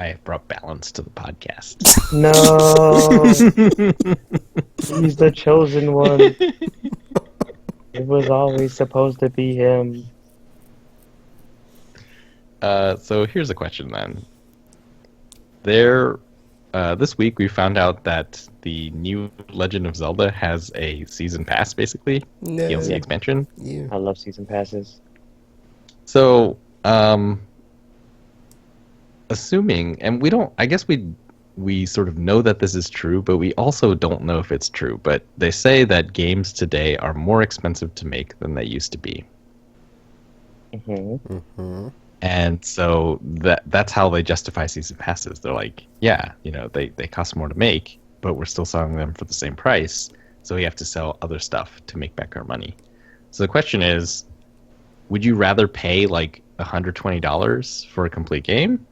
I have brought balance to the podcast. No, he's the chosen one. It was always supposed to be him. So here's a question then. This week we found out that the new Legend of Zelda has a season pass, basically No. DLC expansion. Yeah. I love season passes. So, assuming, and we don't, I guess we sort of know that this is true, but we also don't know if it's true. But they say that games today are more expensive to make than they used to be. Mm-hmm. And so that's how they justify season passes. They're like, yeah, they cost more to make, but we're still selling them for the same price. So we have to sell other stuff to make back our money. So the question is, would you rather pay like $120 for a complete game?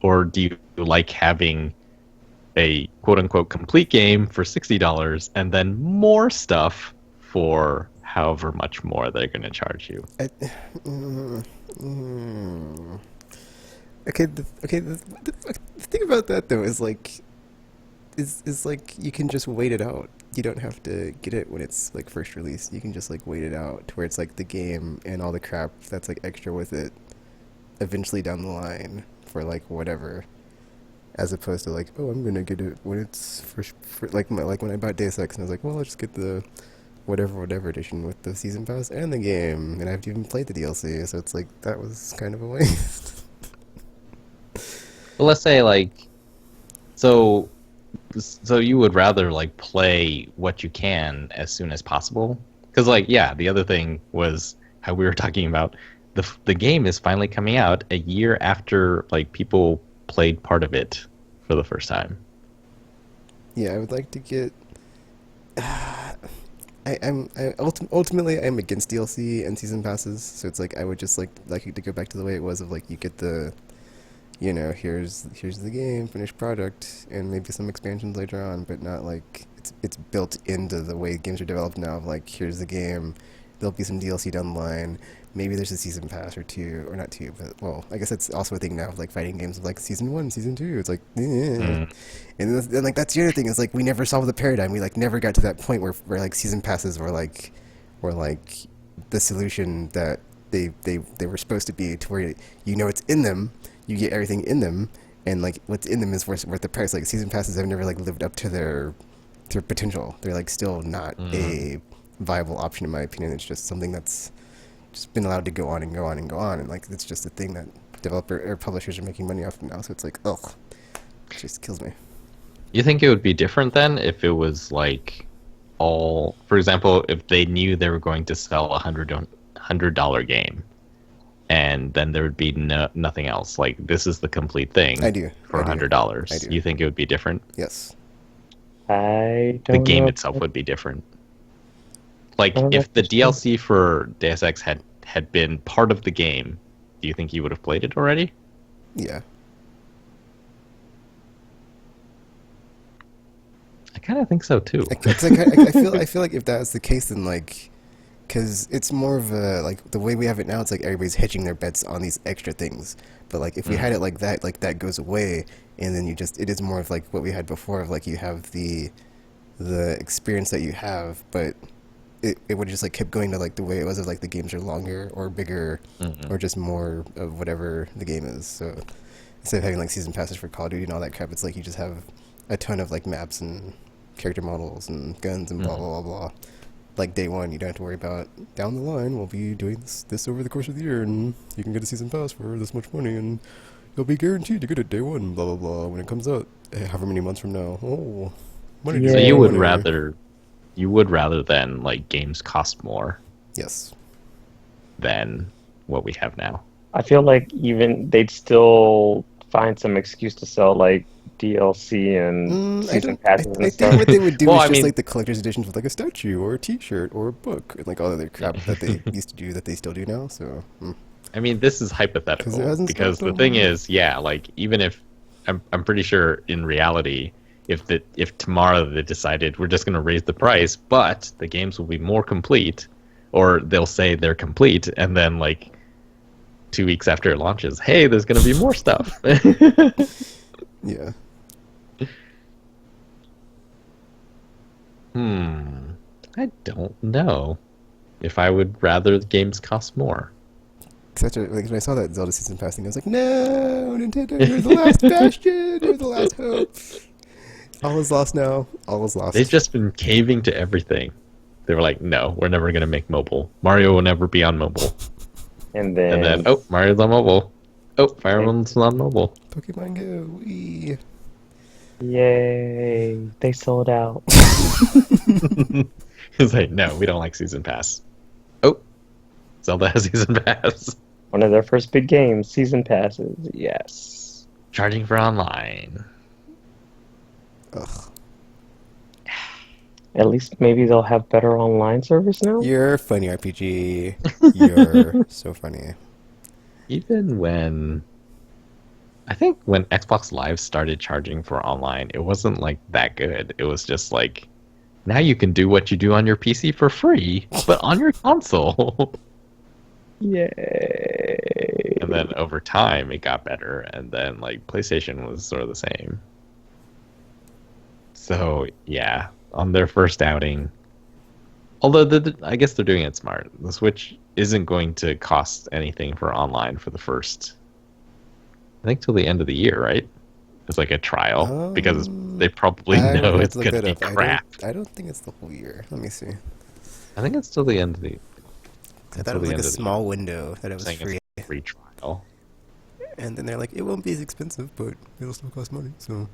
Or do you like having a quote unquote complete game for $60 and then more stuff for however much more they're going to charge you? Mm. Okay, the thing about that though is like you can just wait it out. You don't have to get it when it's like first released. You can just like wait it out to where it's like the game and all the crap that's like extra with it eventually down the line for like whatever. As opposed to like, oh, I'm gonna get it when it's for like like when I bought Deus Ex and I was like, well, I'll just get the whatever edition with the season pass and the game, and I haven't even played the DLC, so it's like that was kind of a waste. Well, let's say like, so so you would rather like play what you can as soon as possible? Because like, yeah, the other thing was how we were talking about the game is finally coming out a year after like people played part of it for the first time. Yeah, I would like to get. Ultimately I'm against DLC and season passes, so it's like I would just like it to go back to the way it was of like you get the, you know, here's the game, finished product, and maybe some expansions later on, but not like it's built into the way games are developed now of like here's the game, there'll be some DLC down the line, maybe there's a season pass or two, or not two, but well, I guess that's also a thing now of like fighting games of like season 1, season 2, it's like and then like that's the other thing is like we never solved the paradigm, we like never got to that point where like season passes were like the solution that they were supposed to be, to where you know it's in them, you get everything in them, and like what's in them is worth the price. Like season passes have never like lived up to their potential. They're like still not a viable option in my opinion. It's just something that's just been allowed to go on and go on and go on, and like it's just a thing that developer or publishers are making money off of now. So it's like, ugh, it just kills me. You think it would be different then if it was like all, for example, if they knew they were going to sell $100 game, and then there would be nothing else. Like this is the complete thing. I do for $100. I do. You think it would be different? Yes. I don't The game know. itself would be different. Like I don't know if the if it's DLC for Deus Ex had been part of the game, do you think you would have played it already? Yeah. I kind of think so too. I feel like if that was the case, then like, because it's more of a like the way we have it now, it's like everybody's hedging their bets on these extra things. But like if we had it like that goes away, and then it is more of like what we had before of like you have the experience that you have, but it would just like kept going to like the way it was of like the games are longer or bigger or just more of whatever the game is. So instead of having like season passes for Call of Duty and all that crap, it's like you just have a ton of like maps and character models and guns and blah blah blah blah. Like day one, you don't have to worry about down the line we'll be doing this over the course of the year, and you can get a season pass for this much money, and you'll be guaranteed to get it day one, blah blah blah, when it comes out however many months from now. Oh, money. Yeah. So you would money. rather than like games cost more Yes. than what we have now. I feel like even they'd still find some excuse to sell like DLC and I season don't. passes I and think stuff. what they would do Well, is I just mean- like the collector's editions with like a statue or a T-shirt or a book and like all other crap that they used to do that they still do now. So I mean, this is 'Cause it hypothetical hasn't because stopped the thing over. is, yeah, like even if I'm pretty sure in reality, if tomorrow they decided we're just going to raise the price, but the games will be more complete, or they'll say they're complete, and then like 2 weeks after it launches, hey, there's going to be more stuff. yeah. I don't know if I would rather the games cost more. Such a like when I saw that Zelda season pass thing, I was like, no, Nintendo, you're the last bastion, you're the last hope. All is lost now. All is lost. They've just been caving to everything. They were like, no, we're never going to make mobile. Mario will never be on mobile. And And then, then oh, Mario's on mobile. Oh, Fire Emblem's on mobile. Pokemon Go. Wee. yay, they sold out. It's like, no, we don't like Season Pass. Oh, Zelda has Season Pass. One of their first big games, season passes. Yes. Charging for online. Ugh. At least maybe they'll have better online service now. You're funny, RPG. You're so funny. Even when... I think when Xbox Live started charging for online, it wasn't like that good. It was just like, now you can do what you do on your PC for free, but on your console. Yay. And then over time, it got better, and then like PlayStation was sort of the same. So yeah, on their first outing, although I guess they're doing it smart. The Switch isn't going to cost anything for online for the first, I think, till the end of the year, right? It's like a trial because they probably I would know have it's to look gonna that be up. crap. I don't think it's the whole year. Let me see. I think it's till the end of the I thought it was like a small window that it was saying free. it's a free trial. And then they're like, it won't be as expensive, but it'll still cost money. So,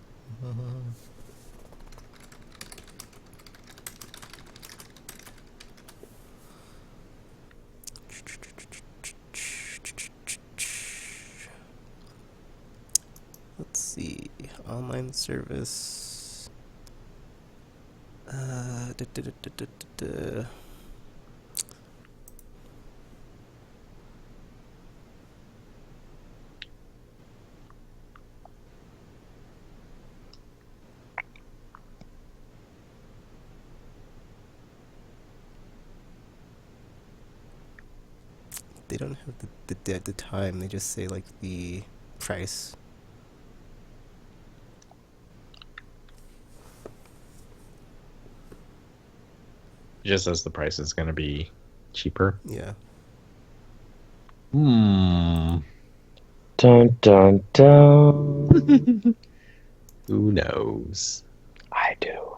let's see, online service. Da, da, da, da, da, da, da. They don't have the time. They just say like the price. Just as the price is gonna be cheaper. Yeah. Hmm. Dun dun dun. Who knows? I do.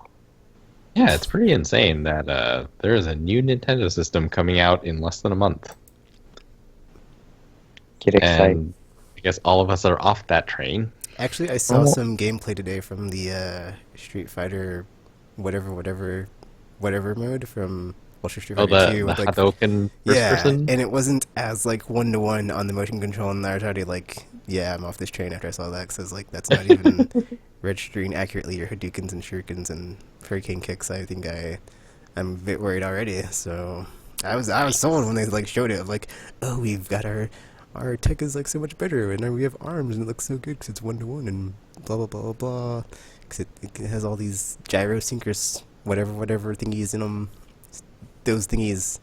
Yeah, it's pretty insane that there is a new Nintendo system coming out in less than a month. Get excited. And I guess all of us are off that train. Actually, I saw Oh. some gameplay today from the Street Fighter, whatever mode from Ultra Street Oh, Fighter the 2 with like Hadouken first yeah, person? and it wasn't as like 1-to-1 on the motion control, and I was already like, yeah, I'm off this train after I saw that because I was like, that's not even registering accurately your Hadoukens and Shurikens and Hurricane kicks. I think I'm a bit worried already. So I was sold when they like showed it. Like, oh, we've got our tech is like so much better, and we have arms, and it looks so good because it's 1-to-1, and blah blah blah blah blah. Because it has all these gyro syncers, whatever thingies in them, those thingies.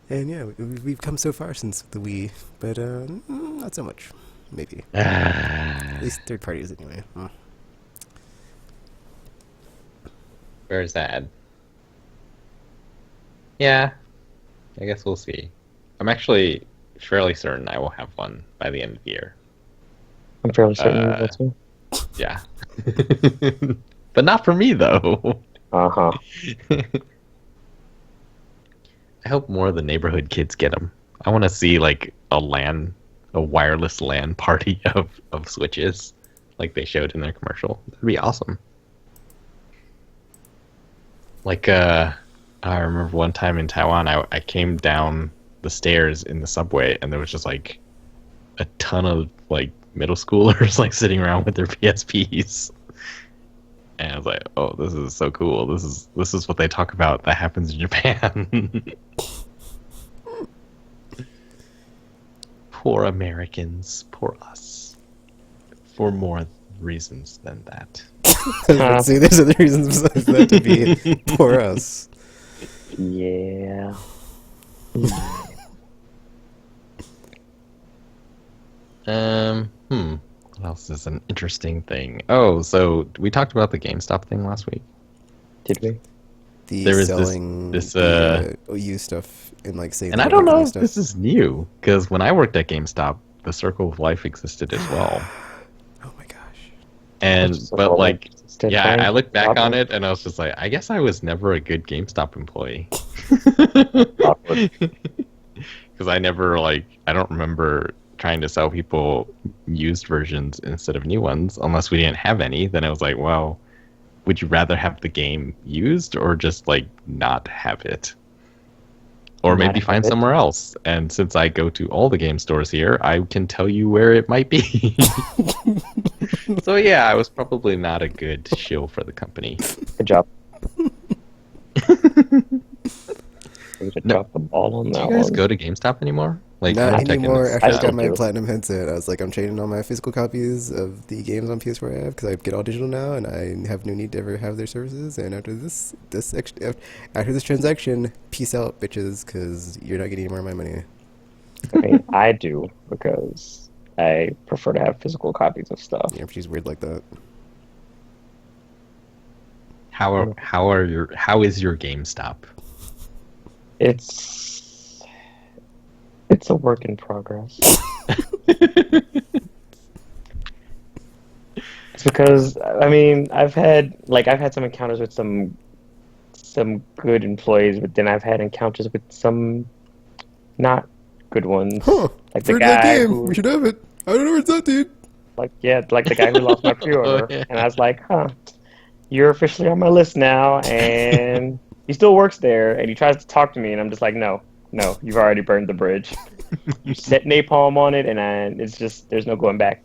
And yeah, we've come so far since the Wii, but not so much, maybe. At least third parties anyway. Very sad. Yeah, I guess we'll see. I'm actually fairly certain I will have one by the end of the year. I'm fairly certain you will too. Yeah. But not for me, though. Uh-huh. I hope more of the neighborhood kids get them. I want to see, like, a wireless LAN party of Switches, like they showed in their commercial. That'd be awesome. Like, I remember one time in Taiwan, I came down the stairs in the subway, and there was just, like, a ton of, like, middle schoolers, like, sitting around with their PSPs. And I was like, oh, this is so cool. This is what they talk about that happens in Japan. Poor Americans. Poor us. For more reasons than that. See, there's other reasons besides that to be poor us. Yeah. What else is an interesting thing? Oh, so we talked about the GameStop thing last week. Did we? The There is selling this OU stuff and like saying. and I don't know if this is new, because when I worked at GameStop, the Circle of Life existed as well. Oh my gosh. And Which is but like, like, still yeah, fine. I look back on Probably. it and I was just like, I guess I was never a good GameStop employee. Awkward. Because I never I don't remember trying to sell people used versions instead of new ones unless we didn't have any. Then I was like, well, would you rather have the game used or just like not have it? Or Not maybe have find it. somewhere else. And since I go to all the game stores here, I can tell you where it might be. So yeah, I was probably not a good shill for the company. Good job. Way to drop the ball on Do that you guys one. go to GameStop anymore? Like Not Logitech and anymore. After I I still got my do. platinum headset, I was like, I'm trading all my physical copies of the games on PS4 I have because I get all digital now, and I have no need to ever have their services. And after after this transaction, peace out, bitches, because you're not getting any more of my money. I mean, I do because I prefer to have physical copies of stuff. Yeah, she's weird like that. How is your GameStop? It's it's a work in progress. It's because I mean I've had some encounters with some good employees, but then I've had encounters with some not good ones. Huh? Like the Heard of that guy game? We who should have it. I don't know where it's at, dude. like the guy who lost my Oh, pre-order, yeah. and I was like, huh, you're officially on my list now, and he still works there, and he tries to talk to me, and I'm just like, no, no, you've already burned the bridge. You set napalm on it, and it's just there's no going back.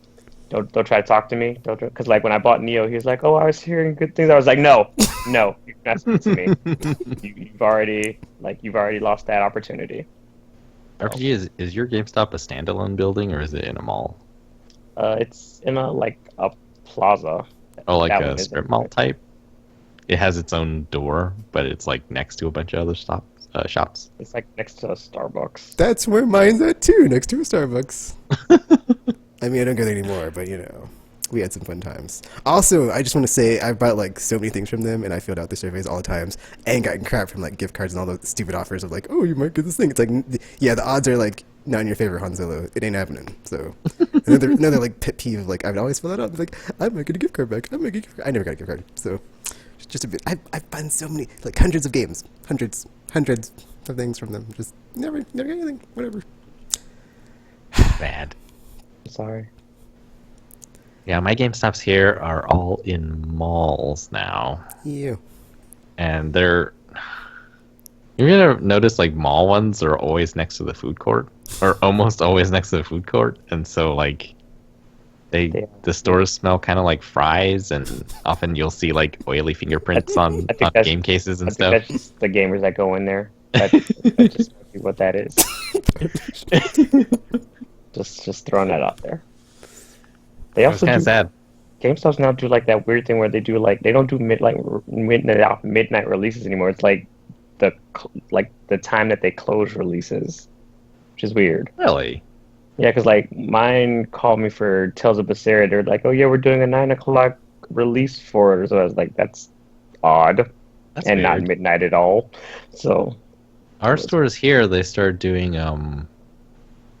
Don't try to talk to me. Don't because like when I bought Neo, he was like, "Oh, I was hearing good things." I was like, "No, no, you're not speaking to me. You've already lost that opportunity." So, RPG, is your GameStop a standalone building or is it in a mall? it's in a plaza. Oh, like That a one strip isn't. mall type? It has its own door, but it's like next to a bunch of other shops. It's like next to a Starbucks. That's where mine's at too, next to a Starbucks. I mean, I don't go there anymore, but you know, we had some fun times. Also, I just want to say I've bought like so many things from them, and I filled out the surveys all the times, and gotten crap from like gift cards and all those stupid offers of like, oh, you might get this thing. It's like, yeah, the odds are like not in your favor, Han Solo. It ain't happening. So another like pet peeve of like I would always fill that out. Like I might get a gift card back. I might get a gift card. I never got a gift card. So just a bit. I've bought so many like hundreds of games, hundreds of things from them. Just never got anything. Whatever. Bad. Sorry. Yeah, my GameStops here are all in malls now. You. And they're. You're gonna notice like mall ones are always next to the food court, or almost always next to the food court, and so like the stores smell kind of like fries, and often you'll see like oily fingerprints on That's game cases and I think stuff. that's just the gamers that go in there. That just might be what that is. Just throwing that out there. They It was also kind do of sad. GameStop's now do like that weird thing where they don't do midnight releases anymore. It's like the time that they close releases, which is weird. Really? Yeah, because like mine called me for Tales of Berseria. They're like, "Oh yeah, we're doing a 9 o'clock release for it." So I was like, "That's odd That's and not weird. midnight at all." So Our stores here, they started doing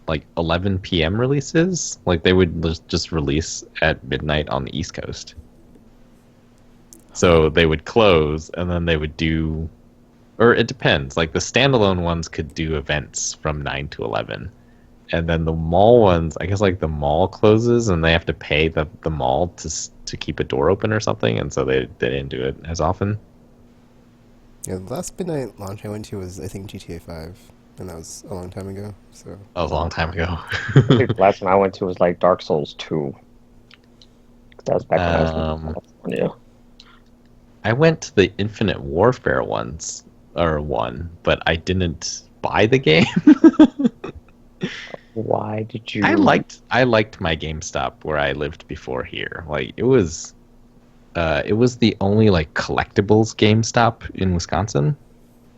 like 11 p.m. releases. Like they would just release at midnight on the East Coast. So they would close and then they would do, or it depends. Like the standalone ones could do events from 9 to 11. And then the mall ones, I guess like the mall closes and they have to pay the mall to keep a door open or something. And so they didn't do it as often. Yeah, the last midnight launch I went to was I think GTA 5, and that was a long time ago. So That was a long time ago. I think the last one I went to was like Dark Souls 2. That was back when I was in California. I went to the Infinite Warfare one, but I didn't buy the game. Why did you? I liked my GameStop where I lived before here. Like it was the only like collectibles GameStop in Wisconsin.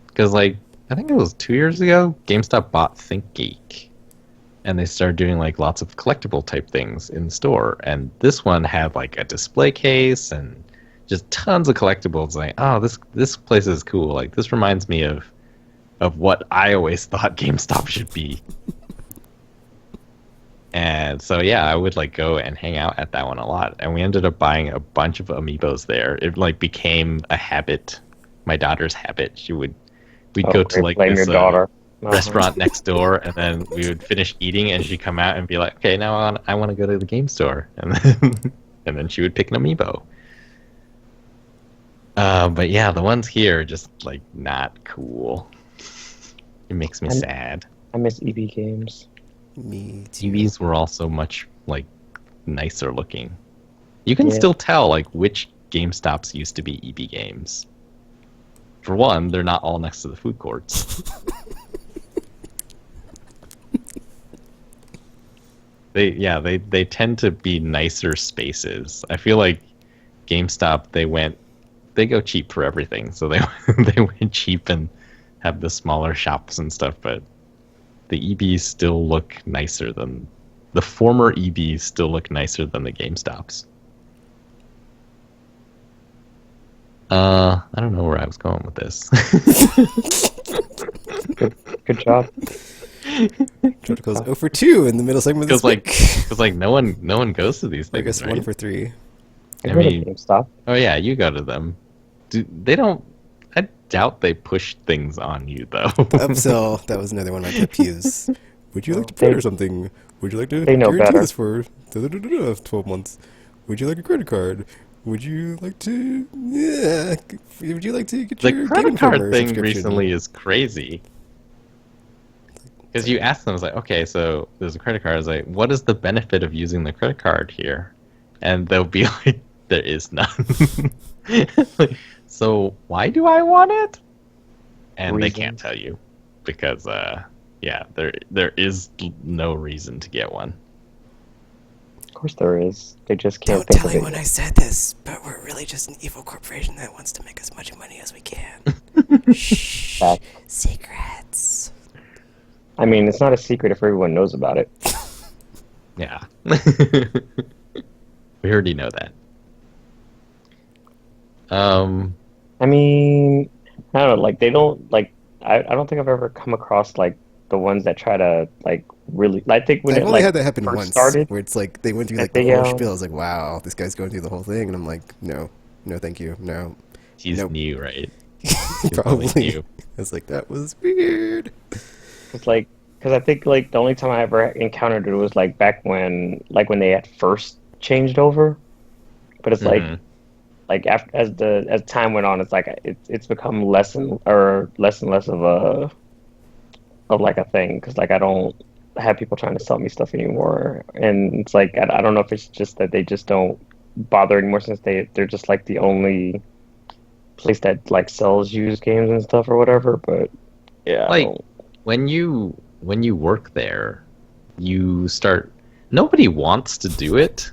Because like I think it was 2 years ago, GameStop bought ThinkGeek, and they started doing like lots of collectible type things in the store. And this one had like a display case and just tons of collectibles. Like, oh, this place is cool. Like this reminds me of what I always thought GameStop should be. And so yeah, I would like go and hang out at that one a lot. And we ended up buying a bunch of amiibos there. It like became a habit, my daughter's habit. We'd go to like blame this your daughter. restaurant next door, and then we would finish eating, and she'd come out and be like, "Okay, now I want to go to the game store," and then she would pick an amiibo. But yeah, the ones here are just like not cool. It makes me sad. I miss EB games. me too. TVs were also much like nicer looking. You can Yeah. still tell like which GameStops used to be EB Games. For one, they're not all next to the food courts. They tend to be nicer spaces. I feel like GameStop they go cheap for everything. So they they went cheap and have the smaller shops and stuff, but the EBs still look nicer than the former EBs still look nicer than the GameStops. I don't know where I was going with this. Good job. Tropico's 0 for 2 in the middle segment of this Because like no one goes to these I things, guess right? 1 for 3. I I go to mean, GameStop. oh yeah, you go to them. They don't. I doubt they push things on you though. Upsell, that was another one of my pet peeves. Would you like to They- pre-order something? Would you like to they know guarantee better. this for 12 months? Would you like a credit card? Would you like to would you like to get The your Game credit card Informer thing subscription? recently is crazy. Because you ask them, it's like, okay, so there's a credit card. It's like, what is the benefit of using the credit card here? And they'll be like, there is none. Like, so why do I want it? And they can't Reasons. tell you because, yeah, there is no reason to get one. Of course there is. They just can't Don't think tell of anyone it. I said this, but we're really just an evil corporation that wants to make as much money as we can. Shh. Fact. Secrets. I mean, it's not a secret if everyone knows about it. Yeah. We already know that. I mean, I don't know. Like they don't like. I don't think I've ever come across like the ones that try to like really. I think when I've it only like had that happen first once, started, where it's like they went through that like the they whole spiel. I was like, wow, this guy's going through the whole thing, and I'm like, no, thank you, no. He's Nope. new, right? Probably. new. I was like, that was weird. it's like because I think like the only time I ever encountered it was like back when they had first changed over. But it's Mhm. like after as time went on, it's like it's become less and less of like a thing because like I don't have people trying to sell me stuff anymore, and it's like I don't know if it's just that they just don't bother anymore since they're just like the only place that like sells used games and stuff or whatever. But yeah, I Like don't. when you work there, you start. Nobody wants to do it.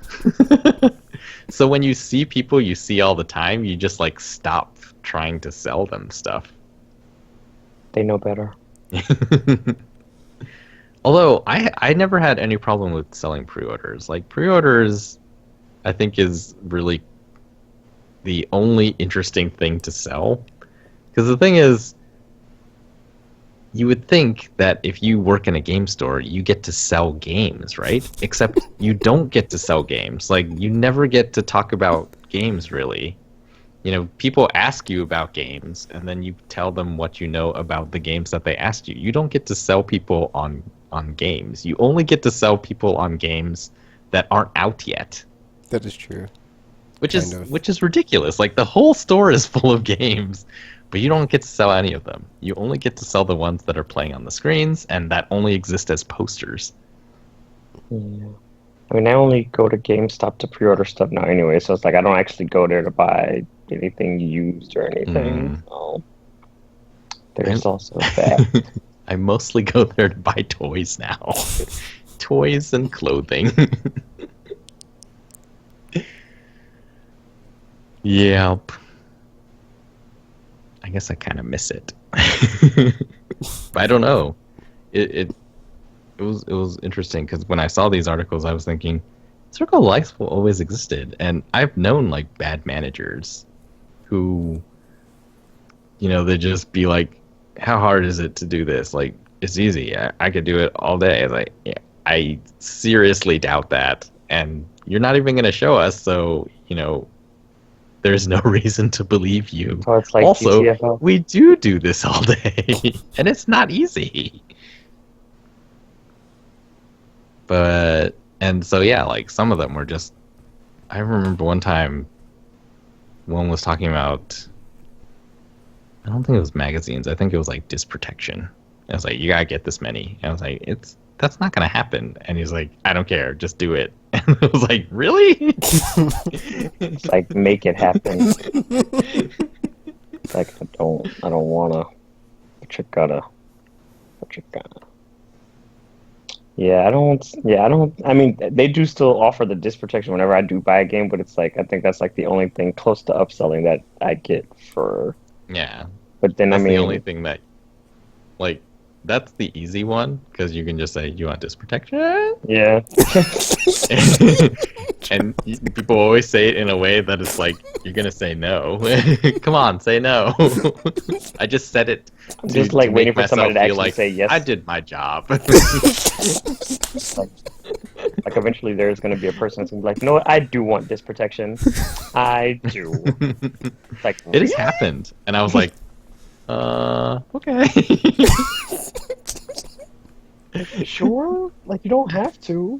So when you see people you see all the time, you just like stop trying to sell them stuff. They know better. Although I never had any problem with selling pre-orders. Like pre-orders, I think is really the only interesting thing to sell. Because the thing is, you would think that if you work in a game store, you get to sell games, right? Except you don't get to sell games. Like you never get to talk about games really. You know, people ask you about games and then you tell them what you know about the games that they asked you. You don't get to sell people on games. You only get to sell people on games that aren't out yet. That is true. Which Kind is of. which is ridiculous. Like the whole store is full of games, but you don't get to sell any of them. You only get to sell the ones that are playing on the screens and that only exist as posters. Yeah. I mean, I only go to GameStop to pre-order stuff now anyway, so it's like I don't actually go there to buy anything used or anything. So there's also that. I mostly go there to buy toys now. Toys and clothing. Yep. I guess I kind of miss it. But I don't know. It was interesting because when I saw these articles, I was thinking, Circle of Life will always existed, and I've known like bad managers who, you know, they just be like, "How hard is it to do this? Like, it's easy. I could do it all day." It's like, yeah, I seriously doubt that, and you're not even going to show us, so you know, there's no reason to believe you. So it's like Also, GTFO. we do this all day, and it's not easy. But and so yeah, like some of them were just. I remember one time, one was talking about. I don't think it was magazines. I think it was like disc protection. I was like, you gotta get this many. And I was like, that's not gonna happen. And he's like, I don't care, just do it. And I was like, really? It's like make it happen. It's like I don't wanna, but you gotta, but you gotta. Yeah, I don't. I mean, they do still offer the disc protection whenever I do buy a game, but it's like I think that's like the only thing close to upselling that I get for. Yeah, But then that's I mean, the only thing that, like, that's the easy one because you can just say you want disc protection, Yeah. and people always say it in a way that it's like you're gonna say no. Come on, say no. I just said it I'm to just like waiting make for somebody myself to feel actually like say yes. I did my job. Like, like eventually there's gonna be a person that's gonna be like, you know what? I do want this protection. I do. Like, It really? has happened, and I was like, okay. Sure? Like, you don't have to.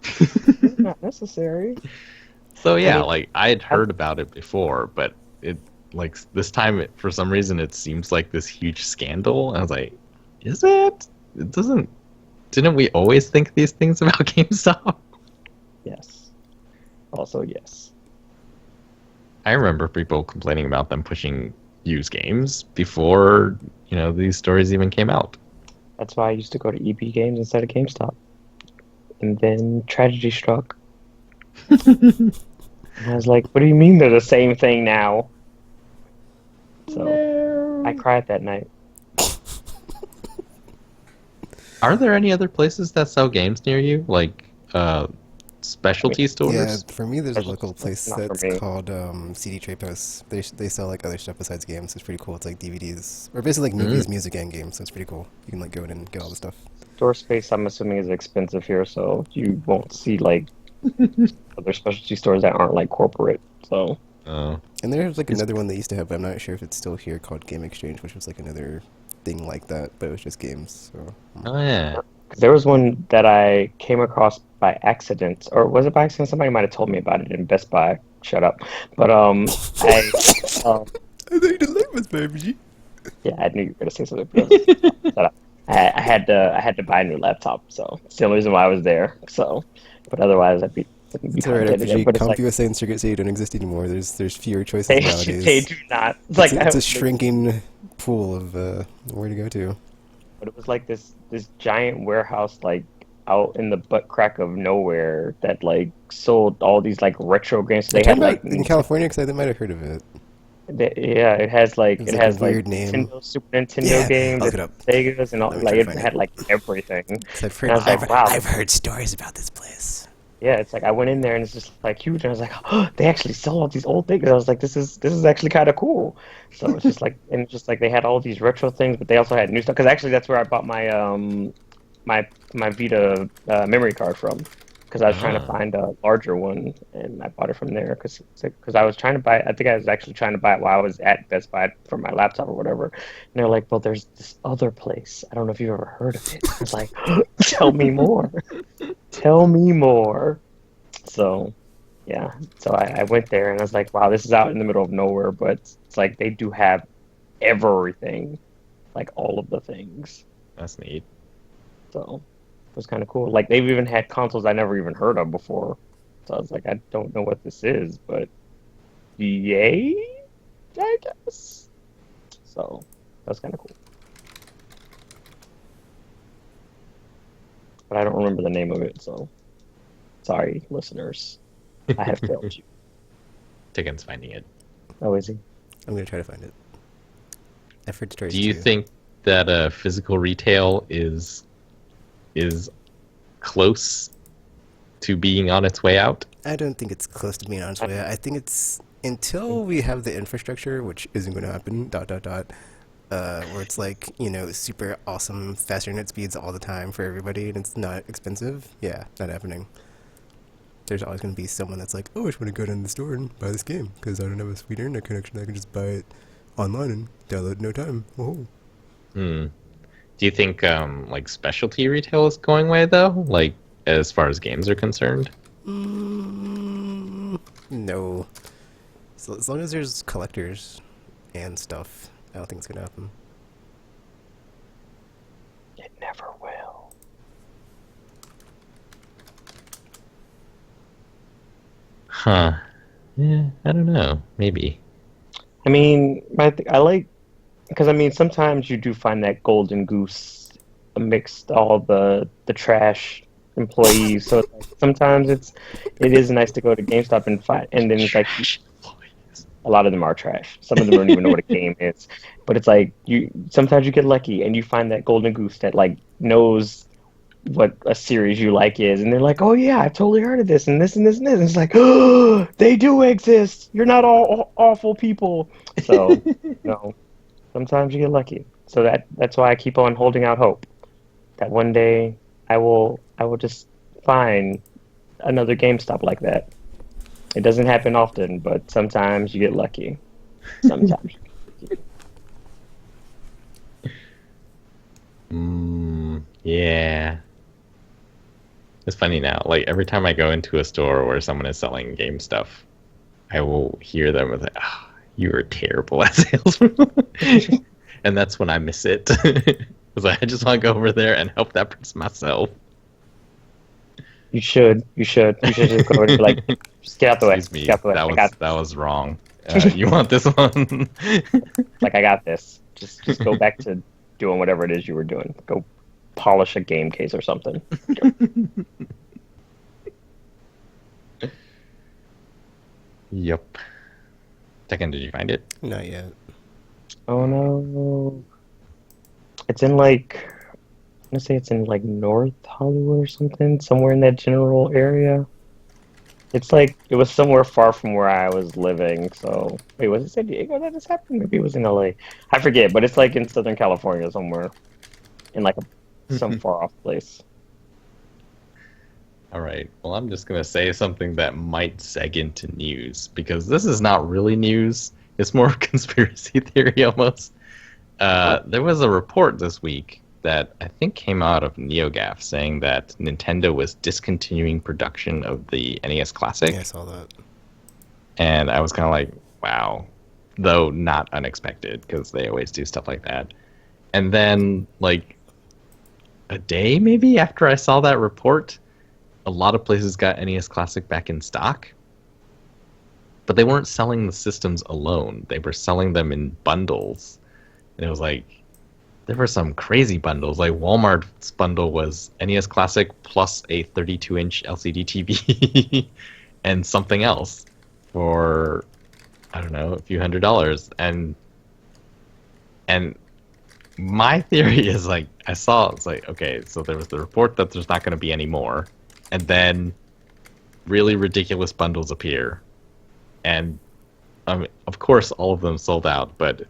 It's not necessary. So I yeah, mean, like I had I, heard about it before, but it like this time for some reason it seems like this huge scandal. And I was like, is it? It doesn't. Didn't we always think these things about GameStop? yes. Also, yes. I remember people complaining about them pushing used games before these stories even came out. That's why I used to go to EB Games instead of GameStop. And then tragedy struck. And I was like, what do you mean they're the same thing now? So I cried that night. Are there any other places that sell games near you, like I mean, specialty Yeah, stores? for me, there's a local place not for that's me. called CD Trade Post. They sell like other stuff besides games. It's pretty cool. It's like DVDs or basically like movies, music, and games. So it's pretty cool. You can like go in and get all the stuff. Store space, I'm assuming, is expensive here, so you won't see like other specialty stores that aren't like corporate. So Oh, And there's like it's another one they used to have, but I'm not sure if it's still here, called Game Exchange, which was like another thing like that, but it was just games. So oh yeah. there was one that I came across by accident, or was it by accident? Somebody might have told me about it in Best Buy. Shut up. But I um, I thought you didn't like Miss Baby. yeah, I knew you were gonna say something. Shut up. I had to buy a new laptop, so it's the only reason why I was there. So, but otherwise wouldn't be It's alright, content again. RPG. But it's like CompUSA and Circuit City don't exist anymore. There's fewer choices they nowadays. do not. It's like It's a shrinking pool of where to go to. but it was like this giant warehouse like out in the butt crack of nowhere that like sold all these like retro games. So Are you they had talking like about in California? Because I might have heard of it. yeah, it has like It's it like a has like weird name. Nintendo, Super Nintendo Yeah, games, I'll and look it up. Sega's, and all Let me like try to it find had it. like everything. 'Cause I've And heard, I was like, wow, I've heard stories about this place. yeah. It's like I went in there and it's just like huge, and I was like, oh, they actually sell all these old things. I was like, this is actually kind of cool. So it's just like and it's just like they had all these retro things, but they also had new stuff. Because actually, that's where I bought my Vita memory card from, because I was trying to Ah. find a larger one, and I bought it from there because I was trying to buy it. I think I was actually trying to buy it while I was at Best Buy for my laptop or whatever. And they're like, "Well, there's this other place. I don't know if you've ever heard of it." I was like, "Tell me more. Tell me more." So, yeah. So I went there and I was like, "Wow, this is out in the middle of nowhere, but it's like they do have everything, like all of the things." That's neat. So it was kind of cool. Like they've even had consoles I never even heard of before. So I was like, I don't know what this is, but yay, I guess. So that was kind of cool. But I don't remember the name of it, so sorry, listeners. I have failed you. Ticken's finding it. Oh, is he? I'm gonna try to find it. I've heard stories Do you too. think that physical retail is close to being on its way out? I don't think it's close to being on its way. I think it's until we have the infrastructure, which isn't going to happen. Dot dot dot. Where it's like super awesome faster internet speeds all the time for everybody, and it's not expensive. Yeah, not happening. There's always going to be someone that's like, oh, I just want to go down to the store and buy this game because I don't have a sweet internet connection. I can just buy it online and download it in no time. Oh. Hmm. Do you think like specialty retail is going away though? Like as far as games are concerned? No. So as long as there's collectors and stuff, I don't think it's gonna happen. It never will. Huh. Yeah, I don't know. Maybe. I mean, I like because I mean sometimes you do find that golden goose amidst all the trash employees. So it's like, sometimes it is nice to go to GameStop and find, and then it's like Trash employees. A lot of them are trash. Some of them don't even know what a game is. But it's like you sometimes you get lucky and you find that golden goose that like knows what a series you like is, and they're like, "Oh yeah, I've totally heard of this and this and this and this." And it's like, "Oh, they do exist. You're not all awful people." So, sometimes you get lucky. So that's why I keep on holding out hope that one day I will just find another GameStop like that. It doesn't happen often, but sometimes you get lucky. Sometimes. Yeah. It's funny now. Like every time I go into a store where someone is selling game stuff, I will hear them with, "Oh, you are terrible at salesman," and that's when I miss it. Because I just want to go over there and help that person myself. You should. You should. You should just go over and be like, just get out the way. Excuse Just me, get out the way. that was wrong. You want this one? Like I got this. Just go back to doing whatever it is you were doing. Go polish a game case or something. Yep. Second, did you find it? Not yet. Oh no. It's in like I'm gonna say it's in like North Hollywood or something, somewhere in that general area. It's like it was somewhere far from where I was living. So wait, was it San Diego that this happened? Maybe it was in LA. I forget, but it's like in Southern California somewhere, in like some far off place. All right. Well, I'm just going to say something that might seg into news because this is not really news. It's more conspiracy theory almost. There was a report this week that I think came out of NeoGAF saying that Nintendo was discontinuing production of the NES Classic. Yeah, I saw that. And I was kind of like, wow. Though not unexpected because they always do stuff like that. And then, like, a day maybe after I saw that report, a lot of places got NES Classic back in stock, but they weren't selling the systems alone. They were selling them in bundles. And it was like, there were some crazy bundles. Like Walmart's bundle was NES Classic plus a 32-inch LCD TV and something else for, I don't know, a few $100s. And my theory is like, I saw, it's like, okay, so there was the report that there's not going to be any more. And then really ridiculous bundles appear. And of course, all of them sold out. But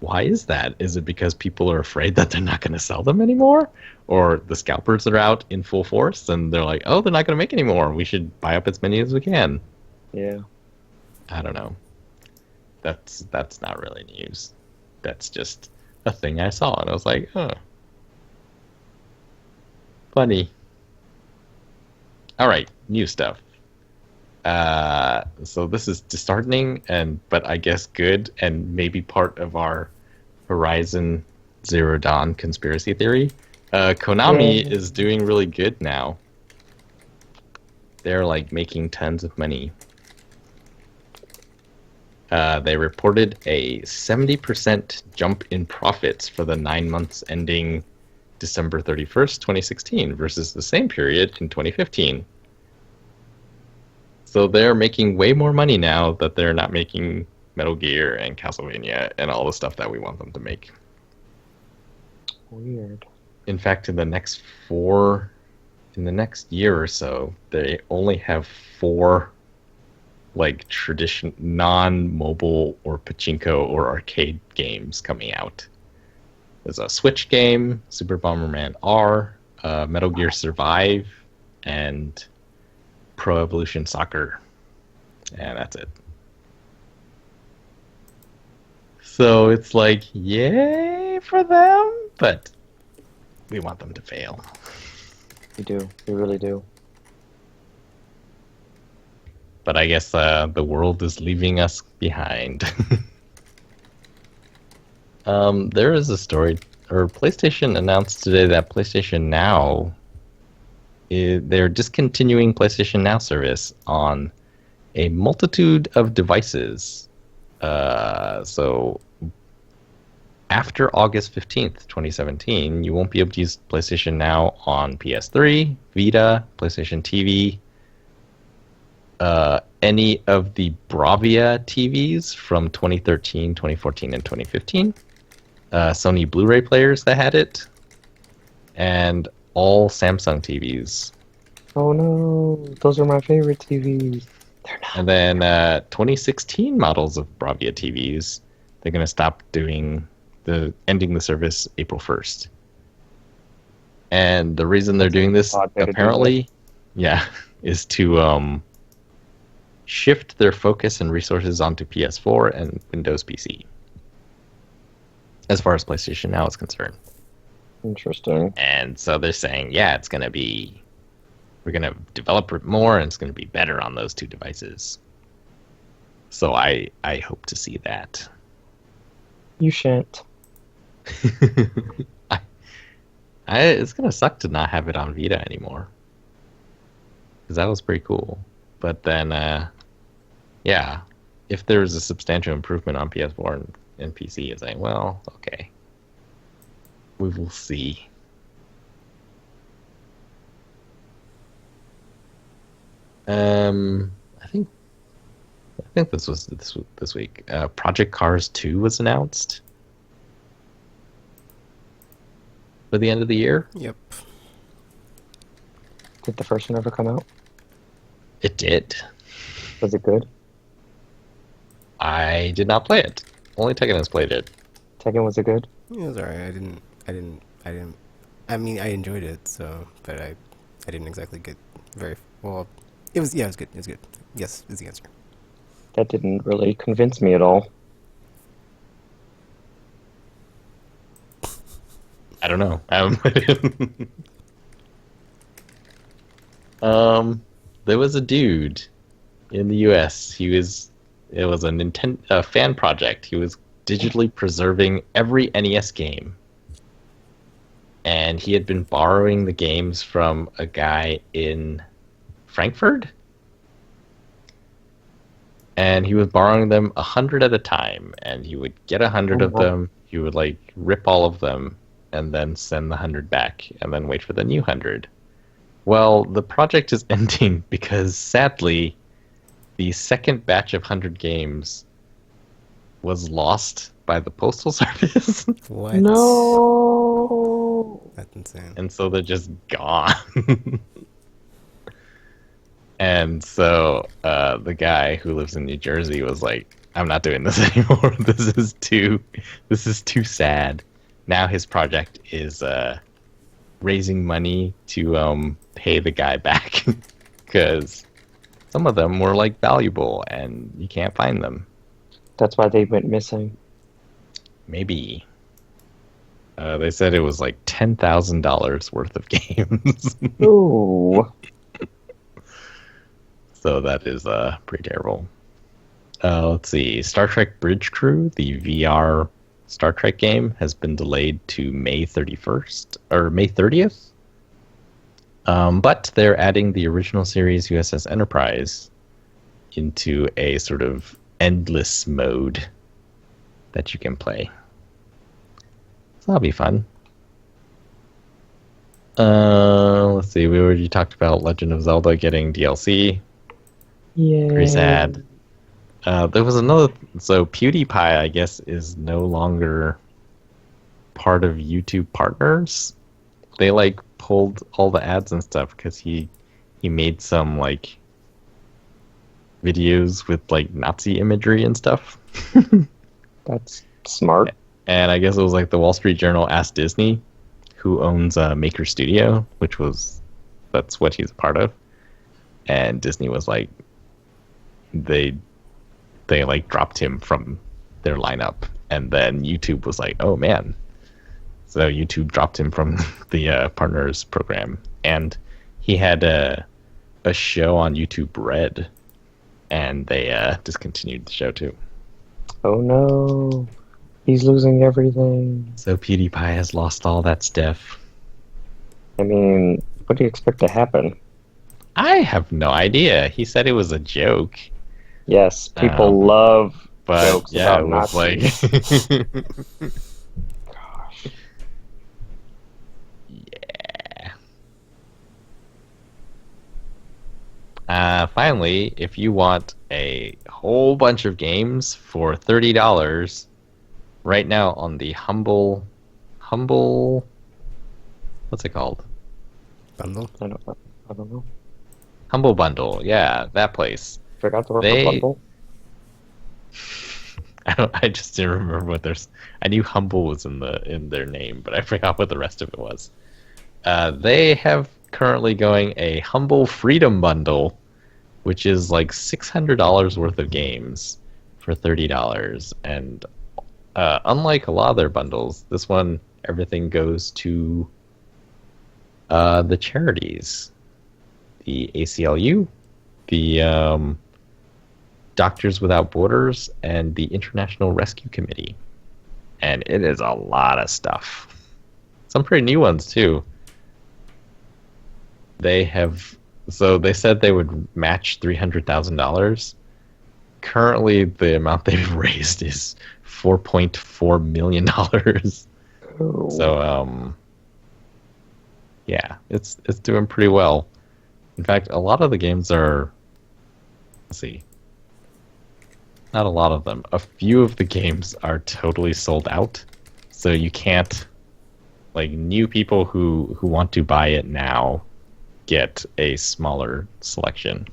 why is that? Is it because people are afraid that they're not going to sell them anymore? Or the scalpers are out in full force and they're like, oh, they're not going to make any more. We should buy up as many as we can. Yeah. I don't know. That's not really news. That's just a thing I saw. And I was like, huh. Funny. All right, new stuff. So this is disheartening, but I guess good, and maybe part of our Horizon Zero Dawn conspiracy theory. Konami is doing really good now. They're like making tons of money. They reported a 70% jump in profits for the 9 months ending December 31st, 2016 versus the same period in 2015. So they're making way more money now that they're not making Metal Gear and Castlevania and all the stuff that we want them to make. Weird. In fact, in the next year or so, they only have 4 like non-mobile or pachinko or arcade games coming out. There's a Switch game, Super Bomberman R, Metal Gear Survive, and Pro Evolution Soccer. And that's it. So it's like, yay for them, but we want them to fail. We do. We really do. But I guess the world is leaving us behind. There is a story, or PlayStation announced today that PlayStation Now, they're discontinuing PlayStation Now service on a multitude of devices. So after August 15th, 2017, you won't be able to use PlayStation Now on PS3, Vita, PlayStation TV, any of the Bravia TVs from 2013, 2014, and 2015. Sony Blu-ray players that had it, and all Samsung TVs. Oh no, those are my favorite TVs. They're not. And then 2016 models of Bravia TVs, they're going to stop ending the service April 1st. And the reason they're doing this, Odd way to do apparently, yeah, is to shift their focus and resources onto PS4 and Windows PC. As far as PlayStation Now is concerned. Interesting. And so they're saying, yeah, we're going to develop it more and it's going to be better on those two devices. So I hope to see that. You shan't. It's going to suck to not have it on Vita anymore. Because that was pretty cool. But then, yeah, if there's a substantial improvement on PS4 and PC, it's like, well, okay. We will see. I think this was this week. Project Cars 2 was announced for the end of the year. Yep. Did the first one ever come out? It did. Was it good? I did not play it. Only Tekken has played it. Tekken, was it good? Yeah, it was alright. I mean, I enjoyed it, but I didn't exactly get very well. It was good. It was good. Yes, is the answer. That didn't really convince me at all. I don't know. There was a dude in the U.S. It was a fan project. He was digitally preserving every NES game, and he had been borrowing the games from a guy in Frankfurt, and he was borrowing them 100 at a time, and he would get 100 of them. He would rip all of them and then send the 100 back and then wait for the new 100. Well, the project is ending because sadly the second batch of 100 games was lost by the postal service. What? No. That's insane. And so they're just gone. And so the guy who lives in New Jersey was like, I'm not doing this anymore. This is too sad. Now his project is raising money to pay the guy back because some of them were valuable and you can't find them. That's why they went missing. Maybe. They said it was $10,000 worth of games. Ooh. So that is pretty terrible. Let's see. Star Trek Bridge Crew, the VR Star Trek game, has been delayed to May 31st or May 30th. But they're adding the original series USS Enterprise into a sort of endless mode that you can play. So that'll be fun. Let's see. We already talked about Legend of Zelda getting DLC. Yeah. Pretty sad. There was another. So PewDiePie, I guess, is no longer part of YouTube Partners. They pulled all the ads and stuff because he made some videos with Nazi imagery and stuff. That's smart. And I guess it was the Wall Street Journal asked Disney, who owns Maker Studio, that's what he's a part of, and Disney was they dropped him from their lineup, and then YouTube was oh man, so YouTube dropped him from the partners program, and he had a show on YouTube Red, and they discontinued the show too. Oh no, he's losing everything. So PewDiePie has lost all that stuff. I mean, what do you expect to happen? I have no idea. He said it was a joke. Yes, people love But jokes yeah, about it was Nazis. Gosh. Yeah. Finally, if you want a whole bunch of games for $30, right now on the humble, what's it called? Bundle. I don't know. Humble Bundle. Yeah, that place. Forgot the word for They, bundle. I just didn't remember what there's. I knew Humble was in their name, but I forgot what the rest of it was. They have currently going a Humble Freedom Bundle, which is like $600 worth of games for $30. And unlike a lot of their bundles, this one everything goes to the charities, the ACLU, the Doctors Without Borders, and the International Rescue Committee. And it is a lot of stuff. Some pretty new ones too. They said they would match $300,000. Currently, the amount they've raised is $4.4 million. Oh. So, yeah, it's doing pretty well. In fact, a lot of the games are. Let's see. Not a lot of them. A few of the games are totally sold out, so you can't. Like new people who want to buy it now get a smaller selection.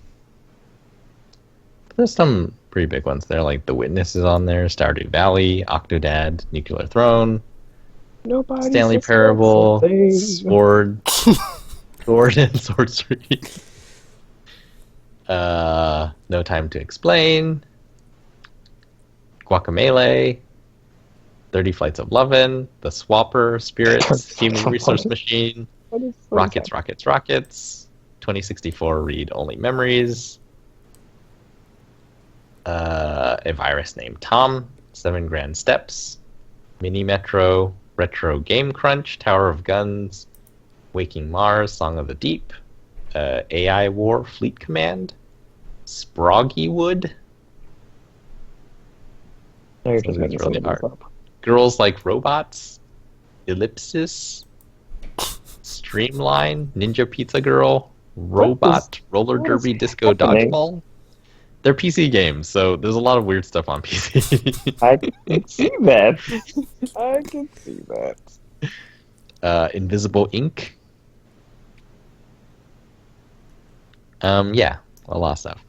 There's some pretty big ones there, like The Witness is on there, Stardew Valley, Octodad, Nuclear Throne, Nobody Stanley says Parable, something. Sword and Sorcery. No Time to Explain, Guacamelee, 30 Flights of Lovin', The Swapper, Spirits, Human Resource Machine, What is so Rockets, sad? Rockets, Rockets, 2064 Read Only Memories, A Virus Named Tom, 7 Grand Steps, Mini Metro, Retro Game Crunch, Tower of Guns, Waking Mars, Song of the Deep, AI War, Fleet Command, Sproggywood, Now you're This just is making really something hard. up. Girls Like Robots, Ellipsis, Streamline, Ninja Pizza Girl, Robot, Roller what is Derby, Disco happening? Dodgeball. They're PC games, so there's a lot of weird stuff on PC. I can see that. I can see that. Invisible Ink. Yeah, a lot of stuff.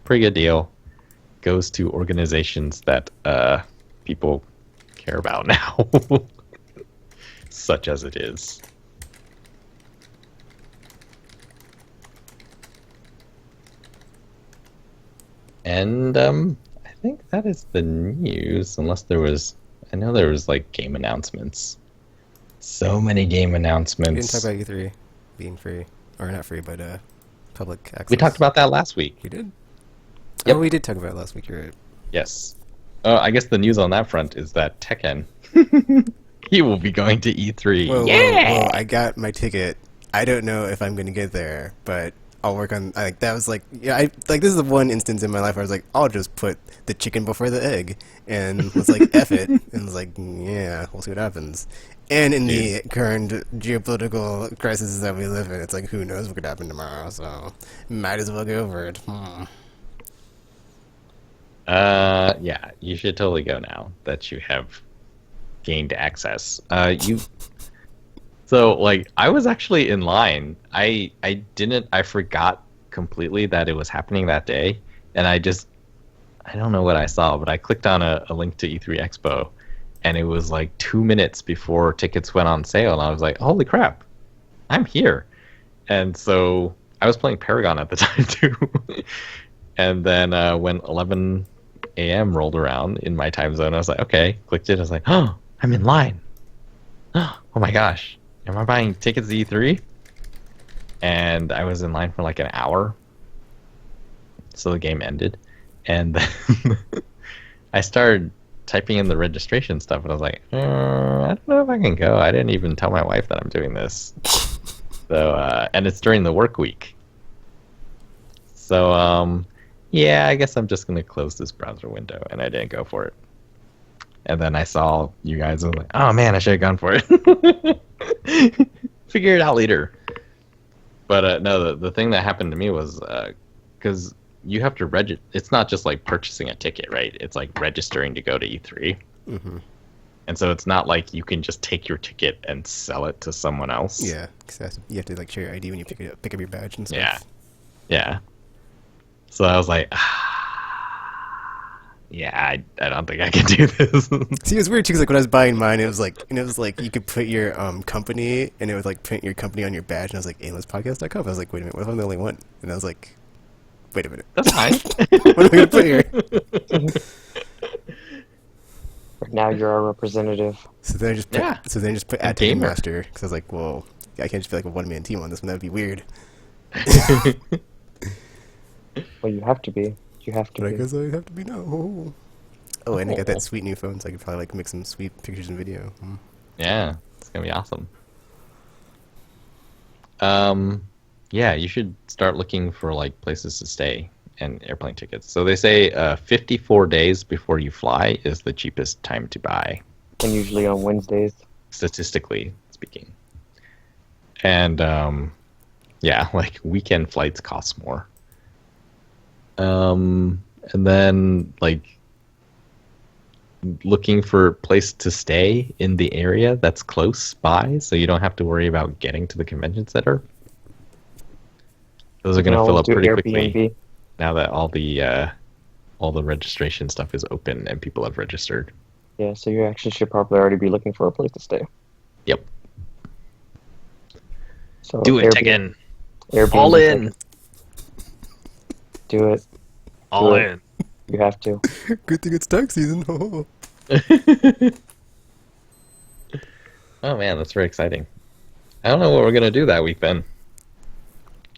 Pretty good deal. Goes to organizations that people care about now, such as it is. And I think that is the news, unless there was. I know there was like game announcements. So many game We announcements. didn't talk about E3 being free, or not free, but public access. We talked about that last week. We did. Yep. Oh, we did talk about it last week. You're right. Yes. I guess the news on that front is that Tekken, he will be going to E3. Whoa, I got my ticket. I don't know if I'm going to get there, but I'll work on. Like that was like, yeah, this is the one instance in my life where I was like, I'll just put the chicken before the egg, and was like, F it, and was like, yeah, we'll see what happens. And in the current geopolitical crisis that we live in, it's like, who knows what could happen tomorrow? So might as well go for it. Yeah, you should totally go now that you have gained access. So like I was actually in line. I forgot completely that it was happening that day, and I don't know what I saw, but I clicked on a link to E3 Expo, and it was like 2 minutes before tickets went on sale, and I was like, holy crap, I'm here. And so I was playing Paragon at the time too. And then when 11 a.m. rolled around in my time zone, I was like, okay, clicked it. I was like, oh, I'm in line. Oh my gosh, am I buying tickets to E3? And I was in line for like an hour. So the game ended. And then I started typing in the registration stuff, and I was like, I don't know if I can go. I didn't even tell my wife that I'm doing this. So, and it's during the work week. So, yeah, I guess I'm just going to close this browser window, and I didn't go for it. And then I saw you guys, and I was like, oh man, I should have gone for it. Figure it out later. But no, the thing that happened to me was because you have to register. It's not just like purchasing a ticket, right? It's like registering to go to E3. Mm-hmm. And so it's not like you can just take your ticket and sell it to someone else. Yeah, because you have to like share your ID when you pick up your badge and stuff. Yeah. Yeah. So I was like, yeah, I don't think I can do this. See, it was weird too, because like when I was buying mine, it was like you could put your company, and it would like print your company on your badge, and I was like aimlesspodcast.com. I was like, wait a minute, what if I'm the only one? And I was like, wait a minute, That's fine. what am I gonna put here? Now you're our representative. So then I just put, Yeah. add to Game gamer. Master, because I was like, well, I can't just be like a one-man team on this one. That would be weird. Well, you have to be. You have to But I be. guess I have to be no. Oh, and I got Oh. that sweet new phone, so I could probably like make some sweet pictures and video. Yeah, it's gonna be awesome. Yeah, you should start looking for like places to stay and airplane tickets. So they say 54 days before you fly is the cheapest time to buy, And usually on Wednesdays. statistically speaking. And yeah, like weekend flights cost more. And then like looking for a place to stay in the area that's close by, so you don't have to worry about getting to the convention center. Those are You can going to fill always up do pretty Airbnb. quickly now that all the registration stuff is open and people have registered. Yeah, so you actually should probably already be looking for a place to stay. Yep. So Do it, Airbnb- Tekken. Airbnb All in. tickets. Do it. All it. in. You have to. Good thing it's tax season. Oh. Oh man, that's very exciting. I don't know what we're gonna do that week then,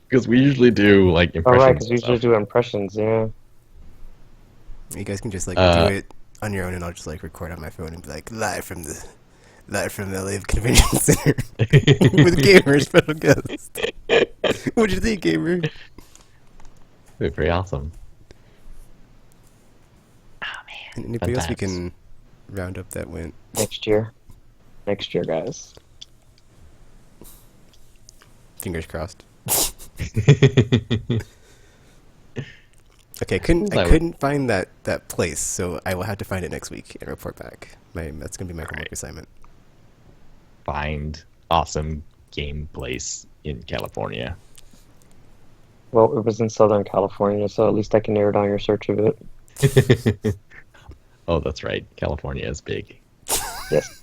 because we usually do like All impressions. right, because we and usually stuff. do impressions. Yeah. You guys can just like Uh, do it on your own, and I'll just like record on my phone and be like live from the LA Convention Center with Gamer special guest. What'd you think, Gamer? That'd be pretty awesome. And anybody else we Fantastic. can round up that went? Next year. Next year, guys. Fingers crossed. Okay, I couldn't find that place, so I will have to find it next week and report back. That's gonna be my homework Alright. assignment. Find awesome game place in California. Well, it was in Southern California, so at least I can narrow down your search of it. Oh, that's right. California is big. Yes.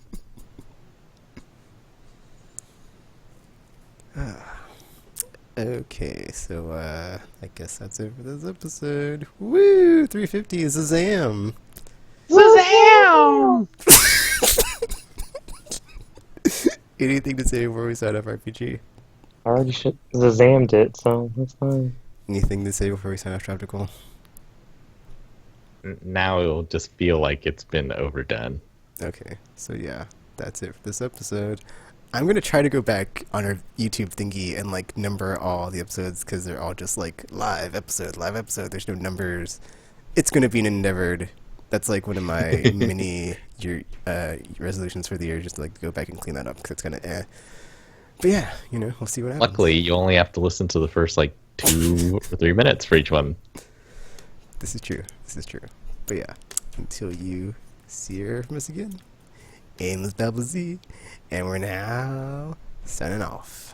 Okay, so I guess that's it for this episode. Woo! 350 is a Zam. Anything to say before we sign off, RPG? I already Shazammed it, so that's fine. Anything to say before we sign off, Tropical? Now it'll just feel like it's been overdone. Okay, so yeah, that's it for this episode. I'm gonna try to go back on our YouTube thingy and like number all the episodes because they're all just like live episode. There's no numbers. It's gonna be an endeavored. That's like one of my mini resolutions for the year, just to like go back and clean that up because it's kind of eh. But yeah, we'll see what happens. Luckily, you only have to listen to the first like 2 or 3 minutes for each one. This is true. But yeah, until you see or hear from us again, Aimless Double Z, and we're now signing off.